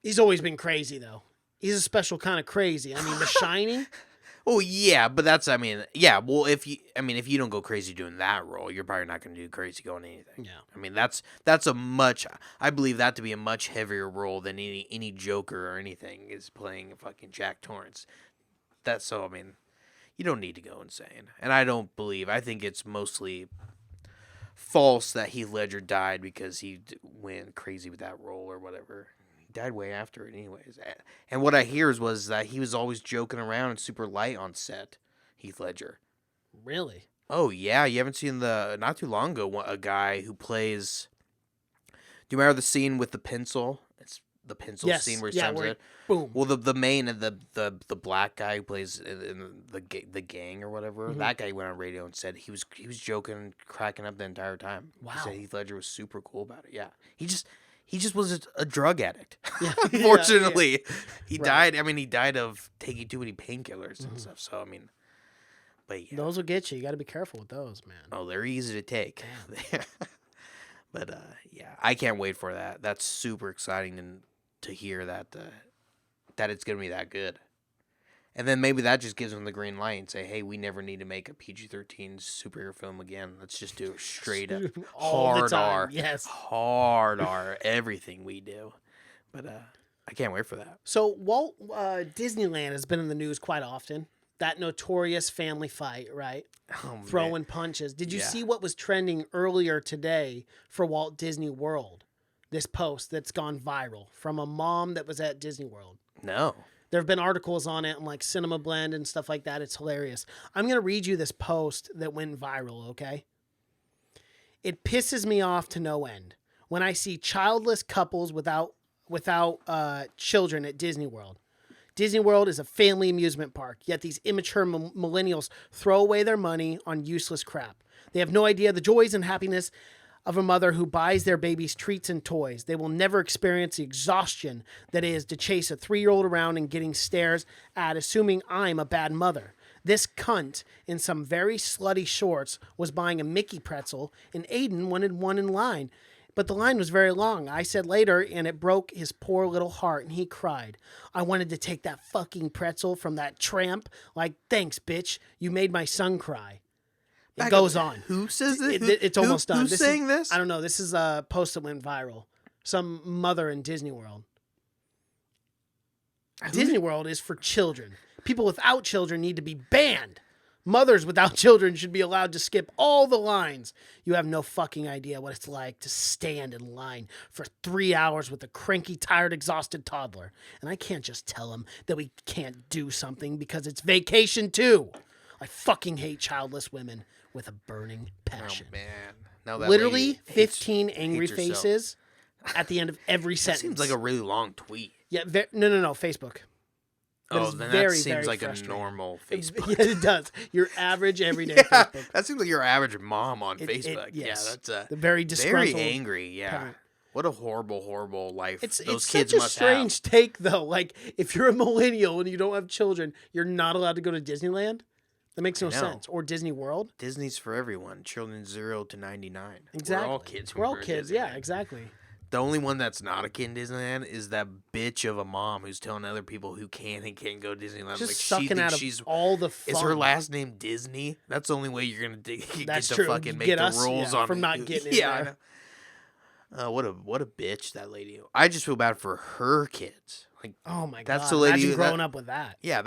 He's always been crazy though. He's a special kind of crazy. I mean, The Shining. Oh yeah, but that's yeah. Well, if you don't go crazy doing that role, you're probably not going to do crazy going anything. Yeah. I mean, that's I believe that to be a much heavier role than any Joker or anything is playing fucking Jack Torrance. That's so. I mean, you don't need to go insane, and I think it's mostly false that Heath Ledger died because he went crazy with that role or whatever. Died way after it anyways. And what I hear was that he was always joking around and super light on set, Heath Ledger. Really? Oh yeah, you haven't seen not too long ago, a guy who plays Do you remember the scene with the pencil? It's the pencil scene where he slams it. Boom. Well, the main and the black guy who plays in the gang or whatever. Mm-hmm. That guy went on radio and said he was joking, cracking up the entire time. Wow. He said Heath Ledger was super cool about it. Yeah, he just was a drug addict. Yeah. Unfortunately, he Right. died. I mean, he died of taking too many painkillers and stuff. So I mean, but yeah. Those will get you. You got to be careful with those, man. Oh, they're easy to take. But yeah, I can't wait for that. That's super exciting to hear that it's gonna be that good. And then maybe that just gives them the green light and say, hey, we never need to make a PG-13 superhero film again. Let's just do a straight up hard R. Yes. Hard R, everything we do. But I can't wait for that. So Disneyland has been in the news quite often. That notorious family fight, right? Oh, Throwing punches. Did you Yeah. see what was trending earlier today for Walt Disney World? This post that's gone viral from a mom that was at Disney World. No. There have been articles on it on like Cinema Blend and stuff like that. It's hilarious. I'm going to read you this post that went viral, okay? It pisses me off to no end when I see childless couples without children at Disney World. Disney World is a family amusement park, yet these immature millennials throw away their money on useless crap. They have no idea the joys and happiness of a mother who buys their babies treats and toys. They will never experience the exhaustion that is to chase a 3-year-old around and getting stares at, assuming I'm a bad mother. This cunt in some very slutty shorts was buying a Mickey pretzel, and Aiden wanted one in line. But the line was very long. I said later, and it broke his poor little heart, and he cried. I wanted to take that fucking pretzel from that tramp. Like, thanks, bitch. You made my son cry. It goes on. Who says it? It's almost done. Who's saying this? I don't know. This is a post that went viral. Some mother in Disney World. Disney World is for children. People without children need to be banned. Mothers without children should be allowed to skip all the lines. You have no fucking idea what it's like to stand in line for 3 hours with a cranky, tired, exhausted toddler. And I can't just tell them that we can't do something because it's vacation too. I fucking hate childless women with a burning passion. Oh, man. Now that Literally lady 15 angry hates herself. faces at the end of every That sentence. seems like a really long tweet. Yeah, no, Facebook. That is Then very, that seems very like a frustrating. normal Facebook. Yeah, it does. Your average everyday Yeah, Facebook. that seems like your average mom on It- Facebook. yes. Yeah, that's a The very disgruntled. very angry. Yeah, parent. what a horrible, horrible life It's those such kids a must strange take, though. Like, if you're a millennial and you don't have children, you're not allowed to go to Disneyland? That makes no I know. sense. Or Disney World? have. Disney's for everyone. Children 0 to 99. Exactly. We're all kids. We're when all in kids. Yeah, Disneyland. exactly. The only one that's not a kid in Disneyland is that bitch of a mom who's telling other people who can and can't go to Disneyland. Just like she sucking thinks out of she's all the fun. Is her last name Disney? That's the only way you're gonna get That's to true. fucking make Get the us, rules yeah, on from it. not getting in yeah, there. I know. What a bitch that lady. I just feel bad for her kids. Like, Oh, my God. That's the lady Imagine that- growing up with that. yeah,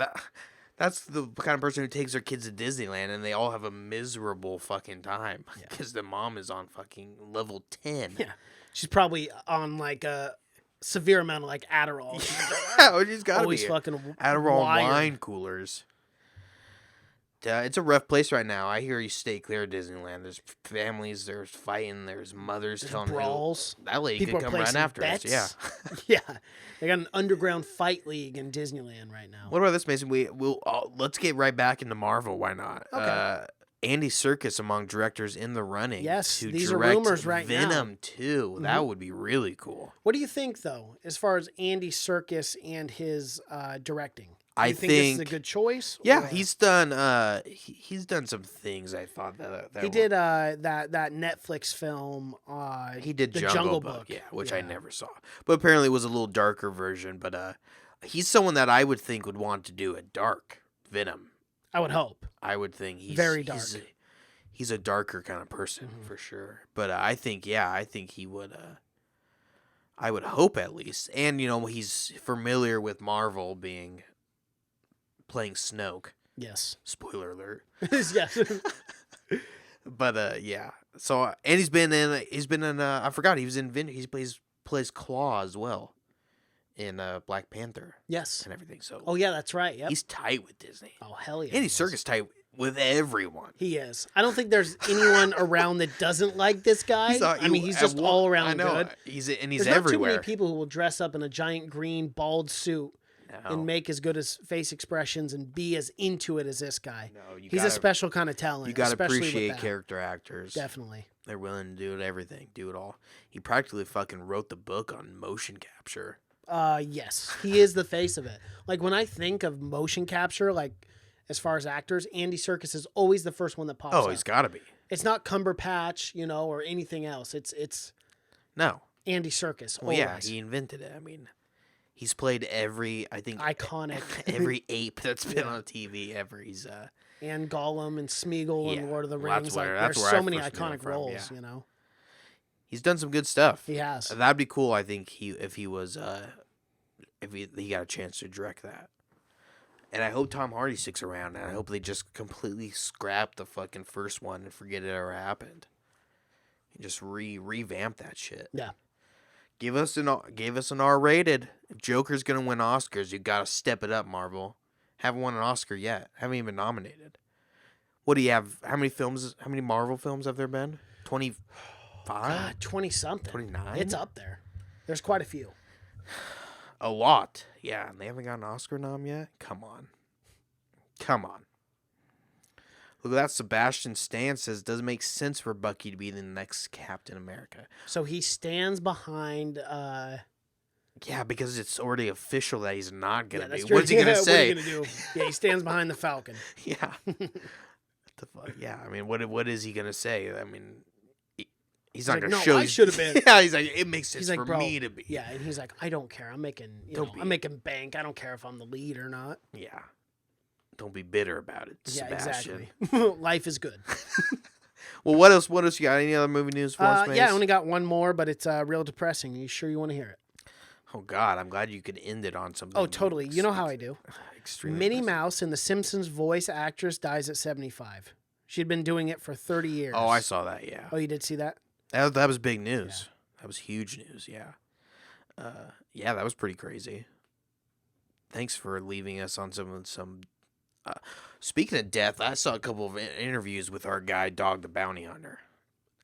that's the kind of person who takes their kids to Disneyland and they all have a miserable fucking time because the mom is on fucking level 10. Yeah. She's probably on, like, a severe amount of, like, Adderall. She's got to Always be. fucking Adderall wired. wine coolers. It's a rough place right now. I hear you stay clear of Disneyland. There's families, there's fighting, there's mothers telling brawls. that lady People could are come right placing after bets. us. Yeah. Yeah. They got an underground fight league in Disneyland right now. What about this, Mason? Let's get right back into Marvel. Why not? Okay. Andy Serkis among directors in the running. Yes, to these are direct rumors right now. Venom 2. That would be really cool. What do you think, though, as far as Andy Serkis and his directing? Do I you think this is a think- good choice? Yeah, or- he's done. He's done some things. I thought that he did that Netflix film. He did The Jungle Book, yeah, which I never saw. But apparently it was a little darker version. But he's someone that I would think would want to do a dark Venom. I would hope. I would think he's Very dark. He's a darker kind of person for sure. But I think he would. I would hope at least, and he's familiar with Marvel playing Snoke. Yes. Spoiler alert. Yes. But yeah. So and he's been in I forgot he was in he plays Claw as well in Black Panther Yes. and everything. So Oh yeah, that's right. Yep. he's tight with Disney. Oh hell yeah. Andy he is. Serkis tight with everyone. He is. I don't think there's anyone around that doesn't like this guy. He's just all around good. He's there's everywhere. Not too many people who will dress up in a giant green bald suit and make as good as face expressions and be as into it as this guy. No, he's a special kind of talent. You got to appreciate character actors. Definitely. They're willing to do everything, do it all. He practically fucking wrote the book on motion capture. Yes, he is the face of it. Like when I think of motion capture, like as far as actors, Andy Serkis is always the first one that pops up. Oh, he's got to be. It's not Cumberpatch, or anything else. It's no Andy Serkis. Well, yeah, he invented it. I mean, he's played every iconic every ape that's been on TV ever. He's and Gollum and Smeagol and Lord of the Rings. There's so many iconic roles. He's done some good stuff. He has. That'd be cool. I think if he got a chance to direct that. And I hope Tom Hardy sticks around, and I hope they just completely scrap the fucking first one and forget it ever happened. And just revamp that shit. Yeah. Give us an R-rated. If Joker's gonna win Oscars, you gotta step it up, Marvel. Haven't won an Oscar yet. Haven't even been nominated. What do you have? How many Marvel films have there been? 25? 20-something. 29? It's up there. There's quite a few. A lot. Yeah, and they haven't got an Oscar nom yet? Come on. Look at that. Sebastian Stan says, doesn't make sense for Bucky to be the next Captain America. So he stands behind... Yeah, because it's already official that he's not going to be. What's he going to say? What are you going to do? Yeah, he stands behind the Falcon. Yeah. What the fuck? Yeah, I mean, what is he going to say? I mean... He's not going to show. I should have been. Yeah, he's like, it makes sense for me to be. Yeah, and he's like, I don't care. I'm making, I'm making bank. I don't care if I'm the lead or not. Yeah. Don't be bitter about it, Sebastian. Exactly. Life is good. Well, what else you got? Any other movie news for us, Mace? Yeah, I only got one more, but it's real depressing. Are you sure you want to hear it? Oh, God. I'm glad you could end it on something. Oh, totally. You know how I do. Extremely Minnie depressing. Mouse and The Simpsons voice actress dies at 75. She'd been doing it for 30 years. Oh, I saw that, yeah. Oh, you did see that? That was big news. Yeah. That was huge news, yeah. Yeah, that was pretty crazy. Thanks for leaving us on some speaking of death, I saw a couple of interviews with our guy, Dog the Bounty Hunter.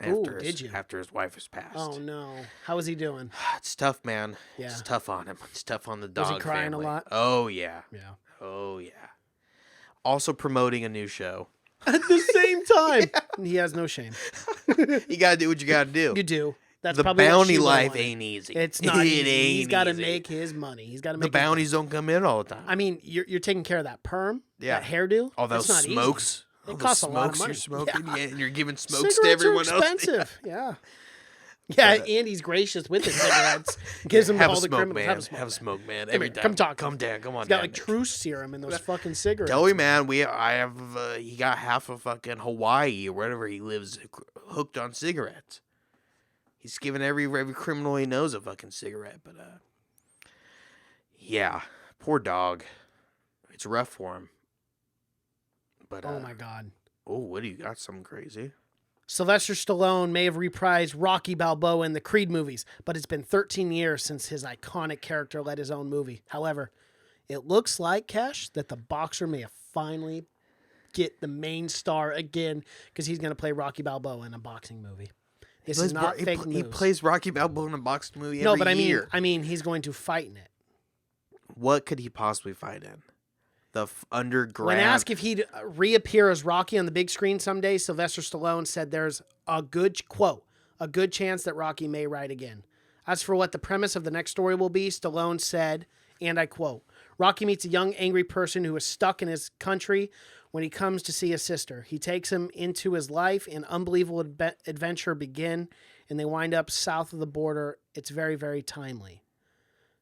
Did you? After his wife was passed. Oh, no. How was he doing? It's tough, man. Yeah. It's tough on him. It's tough on the dog Was he crying family. a lot? Oh, yeah. Yeah. Oh, yeah. Also promoting a new show. At the same time. Yeah. He has no shame. You got to do what you got to do. You do. That's the probably bounty life ain't easy. It's not easy. He's got to make his money. He's got to make the bounties don't come in all the time. I mean, you're taking care of that perm, that hairdo. All those smokes. Easy. It costs a lot of money. You're smoking, yeah. And you're giving smokes cigarettes to everyone are expensive. Yeah. Yeah, Andy's gracious with his cigarettes. Gives them all the criminals. Have a smoke, man. Every time. Come talk. Come down. Come on. He's got like truce serum in those fucking cigarettes. Tell me, man. He got half of fucking Hawaii or wherever he lives hooked on cigarettes. He's giving every criminal he knows a fucking cigarette. But yeah, poor dog. It's rough for him. But oh my God. Oh, what do you got? Something crazy. Sylvester Stallone may have reprised Rocky Balboa in the Creed movies, but it's been 13 years since his iconic character led his own movie. However, it looks like, Cash, that the boxer may have finally get the main star again because he's going to play Rocky Balboa in a boxing movie. This is not fake news. He plays Rocky Balboa in a boxing movie every year. I mean, he's going to fight in it. What could he possibly fight in? The underground. When asked if he'd reappear as Rocky on the big screen someday, Sylvester Stallone said there's a good chance that Rocky may ride again. As for what the premise of the next story will be, Stallone said, and I quote, Rocky meets a young, angry person who is stuck in his country when he comes to see his sister. He takes him into his life, and unbelievable adventure begin, and they wind up south of the border. It's very, very timely.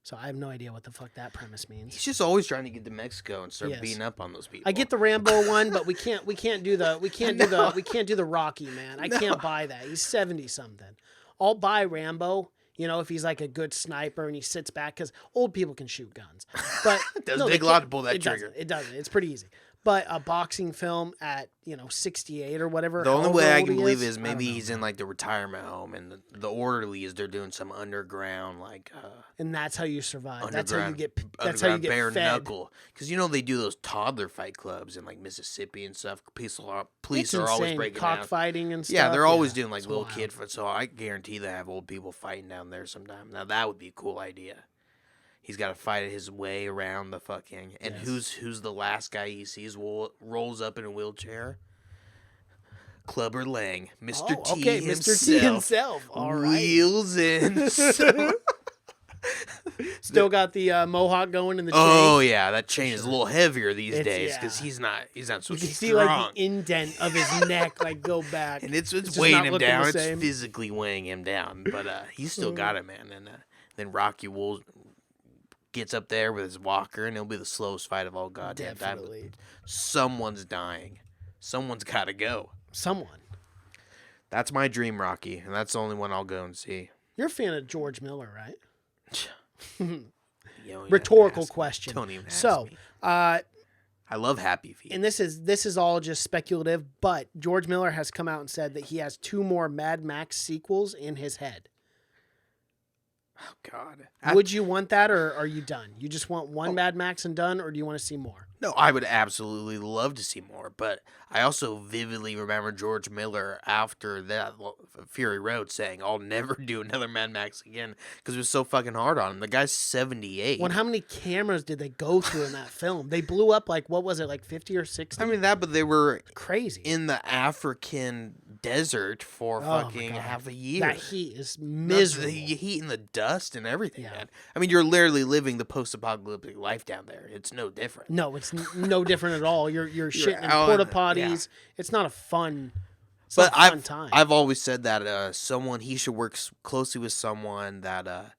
So I have no idea what the fuck that premise means. He's just always trying to get to Mexico and start beating up on those people. I get the Rambo one, but we can't do the Rocky, man. I can't buy that. He's 70 something. I'll buy Rambo, if he's like a good sniper and he sits back because old people can shoot guns. But it doesn't take a lot to pull that trigger. It doesn't. It's pretty easy. But a boxing film at 68 or whatever. The only way I can believe is maybe he's in like the retirement home, and the orderlies they're doing some underground and that's how you survive. That's how you get. That's underground how you get bare fed. knuckle. Because they do those toddler fight clubs in like Mississippi and stuff. Police It's are always insane. breaking down. Cockfighting and stuff. Yeah, they're always doing like it's little wild. kid fights. So I guarantee they have old people fighting down there sometime. Now that would be a cool idea. He's got to fight his way around the fucking. And who's the last guy he sees rolls up in a wheelchair? Clubber Lang, Mr. T okay, himself. Mr. T himself. All right. Wheels in. Still got the mohawk going in the chain. Oh yeah, that chain is a little heavier these days because he's not so You can strong. see like the indent of his neck like go back. And it's just weighing not him looking down. the It's same. physically weighing him down, but he's still got it, man. And then Rocky Wool gets up there with his walker, and it'll be the slowest fight of all goddamn time. Definitely. Someone's dying. Someone's got to go. Someone. That's my dream, Rocky, and that's the only one I'll go and see. You're a fan of George Miller, right? You don't even Rhetorical ask me. question. Don't even ask So, me. uh, I love Happy Feet. and this is all just speculative, but George Miller has come out and said that he has 2 more Mad Max sequels in his head. Oh God. Would you want that, or are you done? You just want one Mad Max and done, or do you want to see more? No, I would absolutely love to see more, but I also vividly remember George Miller after that Fury Road saying, "I'll never do another Mad Max again," because it was so fucking hard on him. The guy's 78. How many cameras did they go through in that film? They blew up like, what was it, like 50 or 60? I mean but they were Crazy. in the African desert for fucking God. half a year. That heat is The miserable. heat and the dust and everything, Yeah. man. I mean, you're literally living the post-apocalyptic life down there. It's no different. No, it's no different at all. You're shitting in out porta in- potties. It's not a fun. It's But not a fun time. I've always said that he should work closely with someone that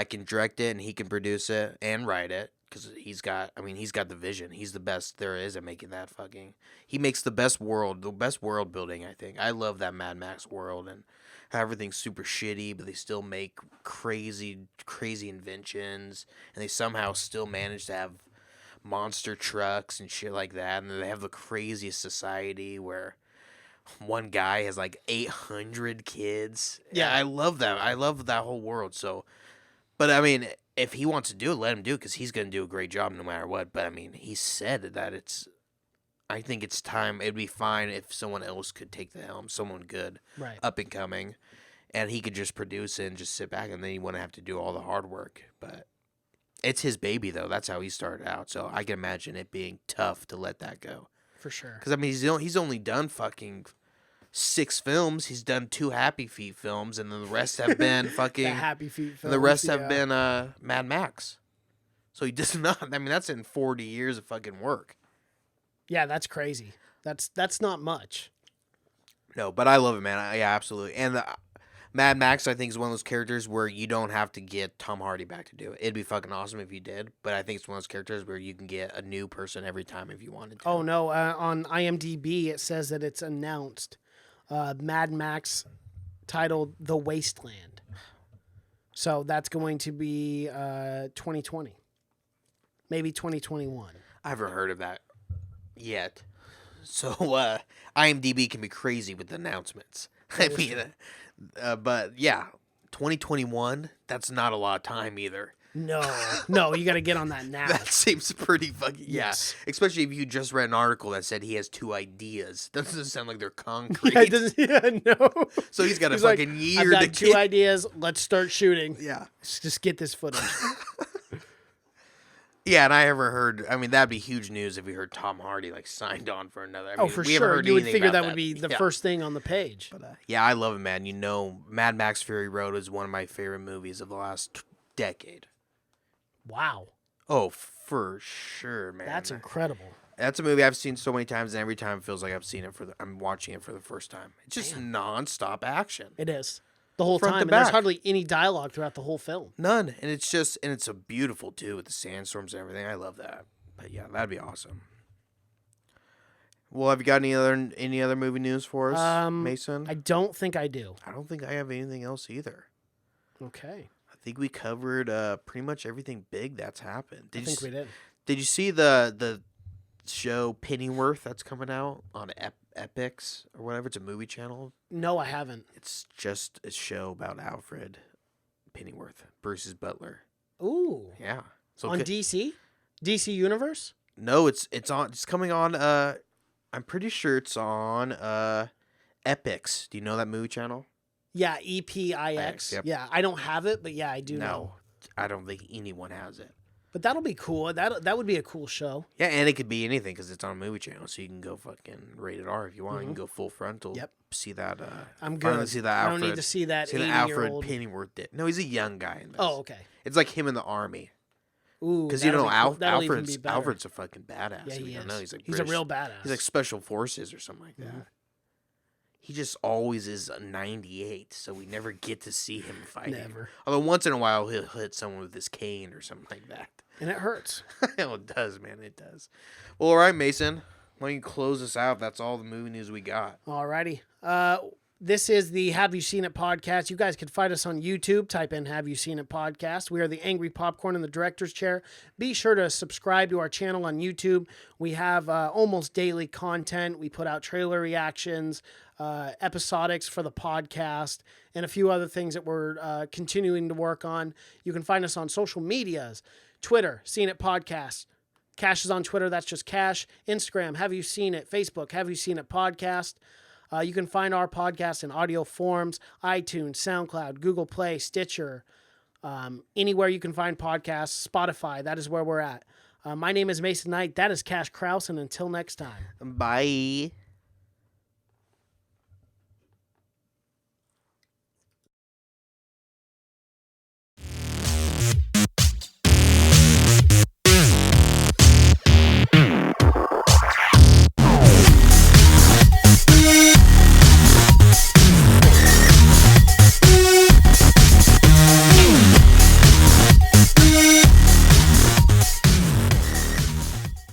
can direct it and he can produce it and write it because he's got the vision. He's the best there is at making that fucking. He makes the best world building. I think I love that Mad Max world and how everything's super shitty, but they still make crazy inventions and they somehow still manage to have monster trucks and shit like that, and they have the craziest society where one guy has like 800 kids. Yeah. I love that. I love that whole world. So, but I mean, if he wants to do it, let him do it because he's going to do a great job no matter what. But I mean, he said that I think it's time. It'd be fine if someone else could take the helm, someone good, Right. up and coming, and he could just produce it and just sit back, and then he wouldn't have to do all the hard work. But it's his baby, though. That's how he started out. So I can imagine it being tough to let that go. For sure. Because, I mean, he's only done fucking 6 films. He's done 2 Happy Feet films, and then the rest have been fucking... The Happy Feet films. the rest have yeah. been Mad Max. So he does not... I mean, that's in 40 years of fucking work. Yeah, that's crazy. That's not much. No, but I love it, man. Yeah, absolutely. And Mad Max, I think, is one of those characters where you don't have to get Tom Hardy back to do it. It'd be fucking awesome if you did, but I think it's one of those characters where you can get a new person every time if you wanted to. Oh, no. On IMDb, it says that it's announced Mad Max titled The Wasteland. So that's going to be 2020. Maybe 2021. I haven't heard of that yet. So IMDb can be crazy with announcements. I mean, but yeah, 2021, that's not a lot of time either. No, you got to get on that now. That seems pretty fucking, Yes. yeah. Especially if you just read an article that said he has 2 ideas. Doesn't sound like they're concrete. No. So he's got a He's like, fucking year I've got to 2 get. ideas. Let's start shooting. Yeah. Let's just get this footage. Yeah, and I ever heard, I mean, that'd be huge news if we heard Tom Hardy, like, signed on for another. I mean, For we haven't sure. heard You would anything figure about that would be the Yeah. first thing on the page. But, yeah, I love it, man. You know, Mad Max Fury Road is one of my favorite movies of the last decade. Wow. Oh, for sure, man. That's incredible. That's a movie I've seen so many times, and every time it feels like I'm watching it for the first time. It's just nonstop action. It is. The whole Front time. to And there's back. hardly any dialogue throughout the whole film. None, and it's a beautiful too with the sandstorms and everything. I love that. But yeah, that'd be awesome. Well, have you got any other movie news for us, Mason? I don't think I do. I don't think I have anything else either. Okay. I think we covered pretty much everything big that's happened. I think we did. Did you see the show Pennyworth that's coming out on Epix or whatever. It's a movie channel. No, I haven't. It's just a show about Alfred Pennyworth, Bruce's butler. Ooh. Yeah. So on DC Universe? No, it's coming on. I'm pretty sure it's on Epix. Do you know that movie channel? Yeah, EPIX. Yep. Yeah, I don't have it, but yeah, I do know. No, I don't think anyone has it. But that'll be cool. That would be a cool show. Yeah, and it could be anything because it's on a movie channel, so you can go fucking rated R if you want. You can go full frontal. Yep. See that. I'm good. See that. Alfred, I don't need to see that. See that Alfred Pennyworth did. No, he's a young guy in this. Oh, okay. It's like him in the army. Ooh, because Alfred's a fucking badass. Yeah, he is. Know. He's he's a real badass. He's like special forces or something like that. He just always is a 98, so we never get to see him fighting. Never. Although once in a while he'll hit someone with his cane or something like that. And it hurts. Oh, it does, man. It does. Well, all right, Mason. Why don't you close us out? That's all the movie news we got. Alrighty. This is the Have You Seen It podcast. You guys can find us on YouTube. Type in Have You Seen It podcast. We are the Angry Popcorn in the Director's Chair. Be sure to subscribe to our channel on YouTube. We have almost daily content. We put out trailer reactions, episodics for the podcast, and a few other things that we're continuing to work on. You can find us on social medias. Twitter, Seen It Podcast. Cash is on Twitter. That's just Cash. Instagram, Have You Seen It? Facebook, Have You Seen It Podcast. You can find our podcast in audio forms, iTunes, SoundCloud, Google Play, Stitcher, anywhere you can find podcasts, Spotify. That is where we're at. My name is Mason Knight. That is Cash Kraus, and until next time. Bye.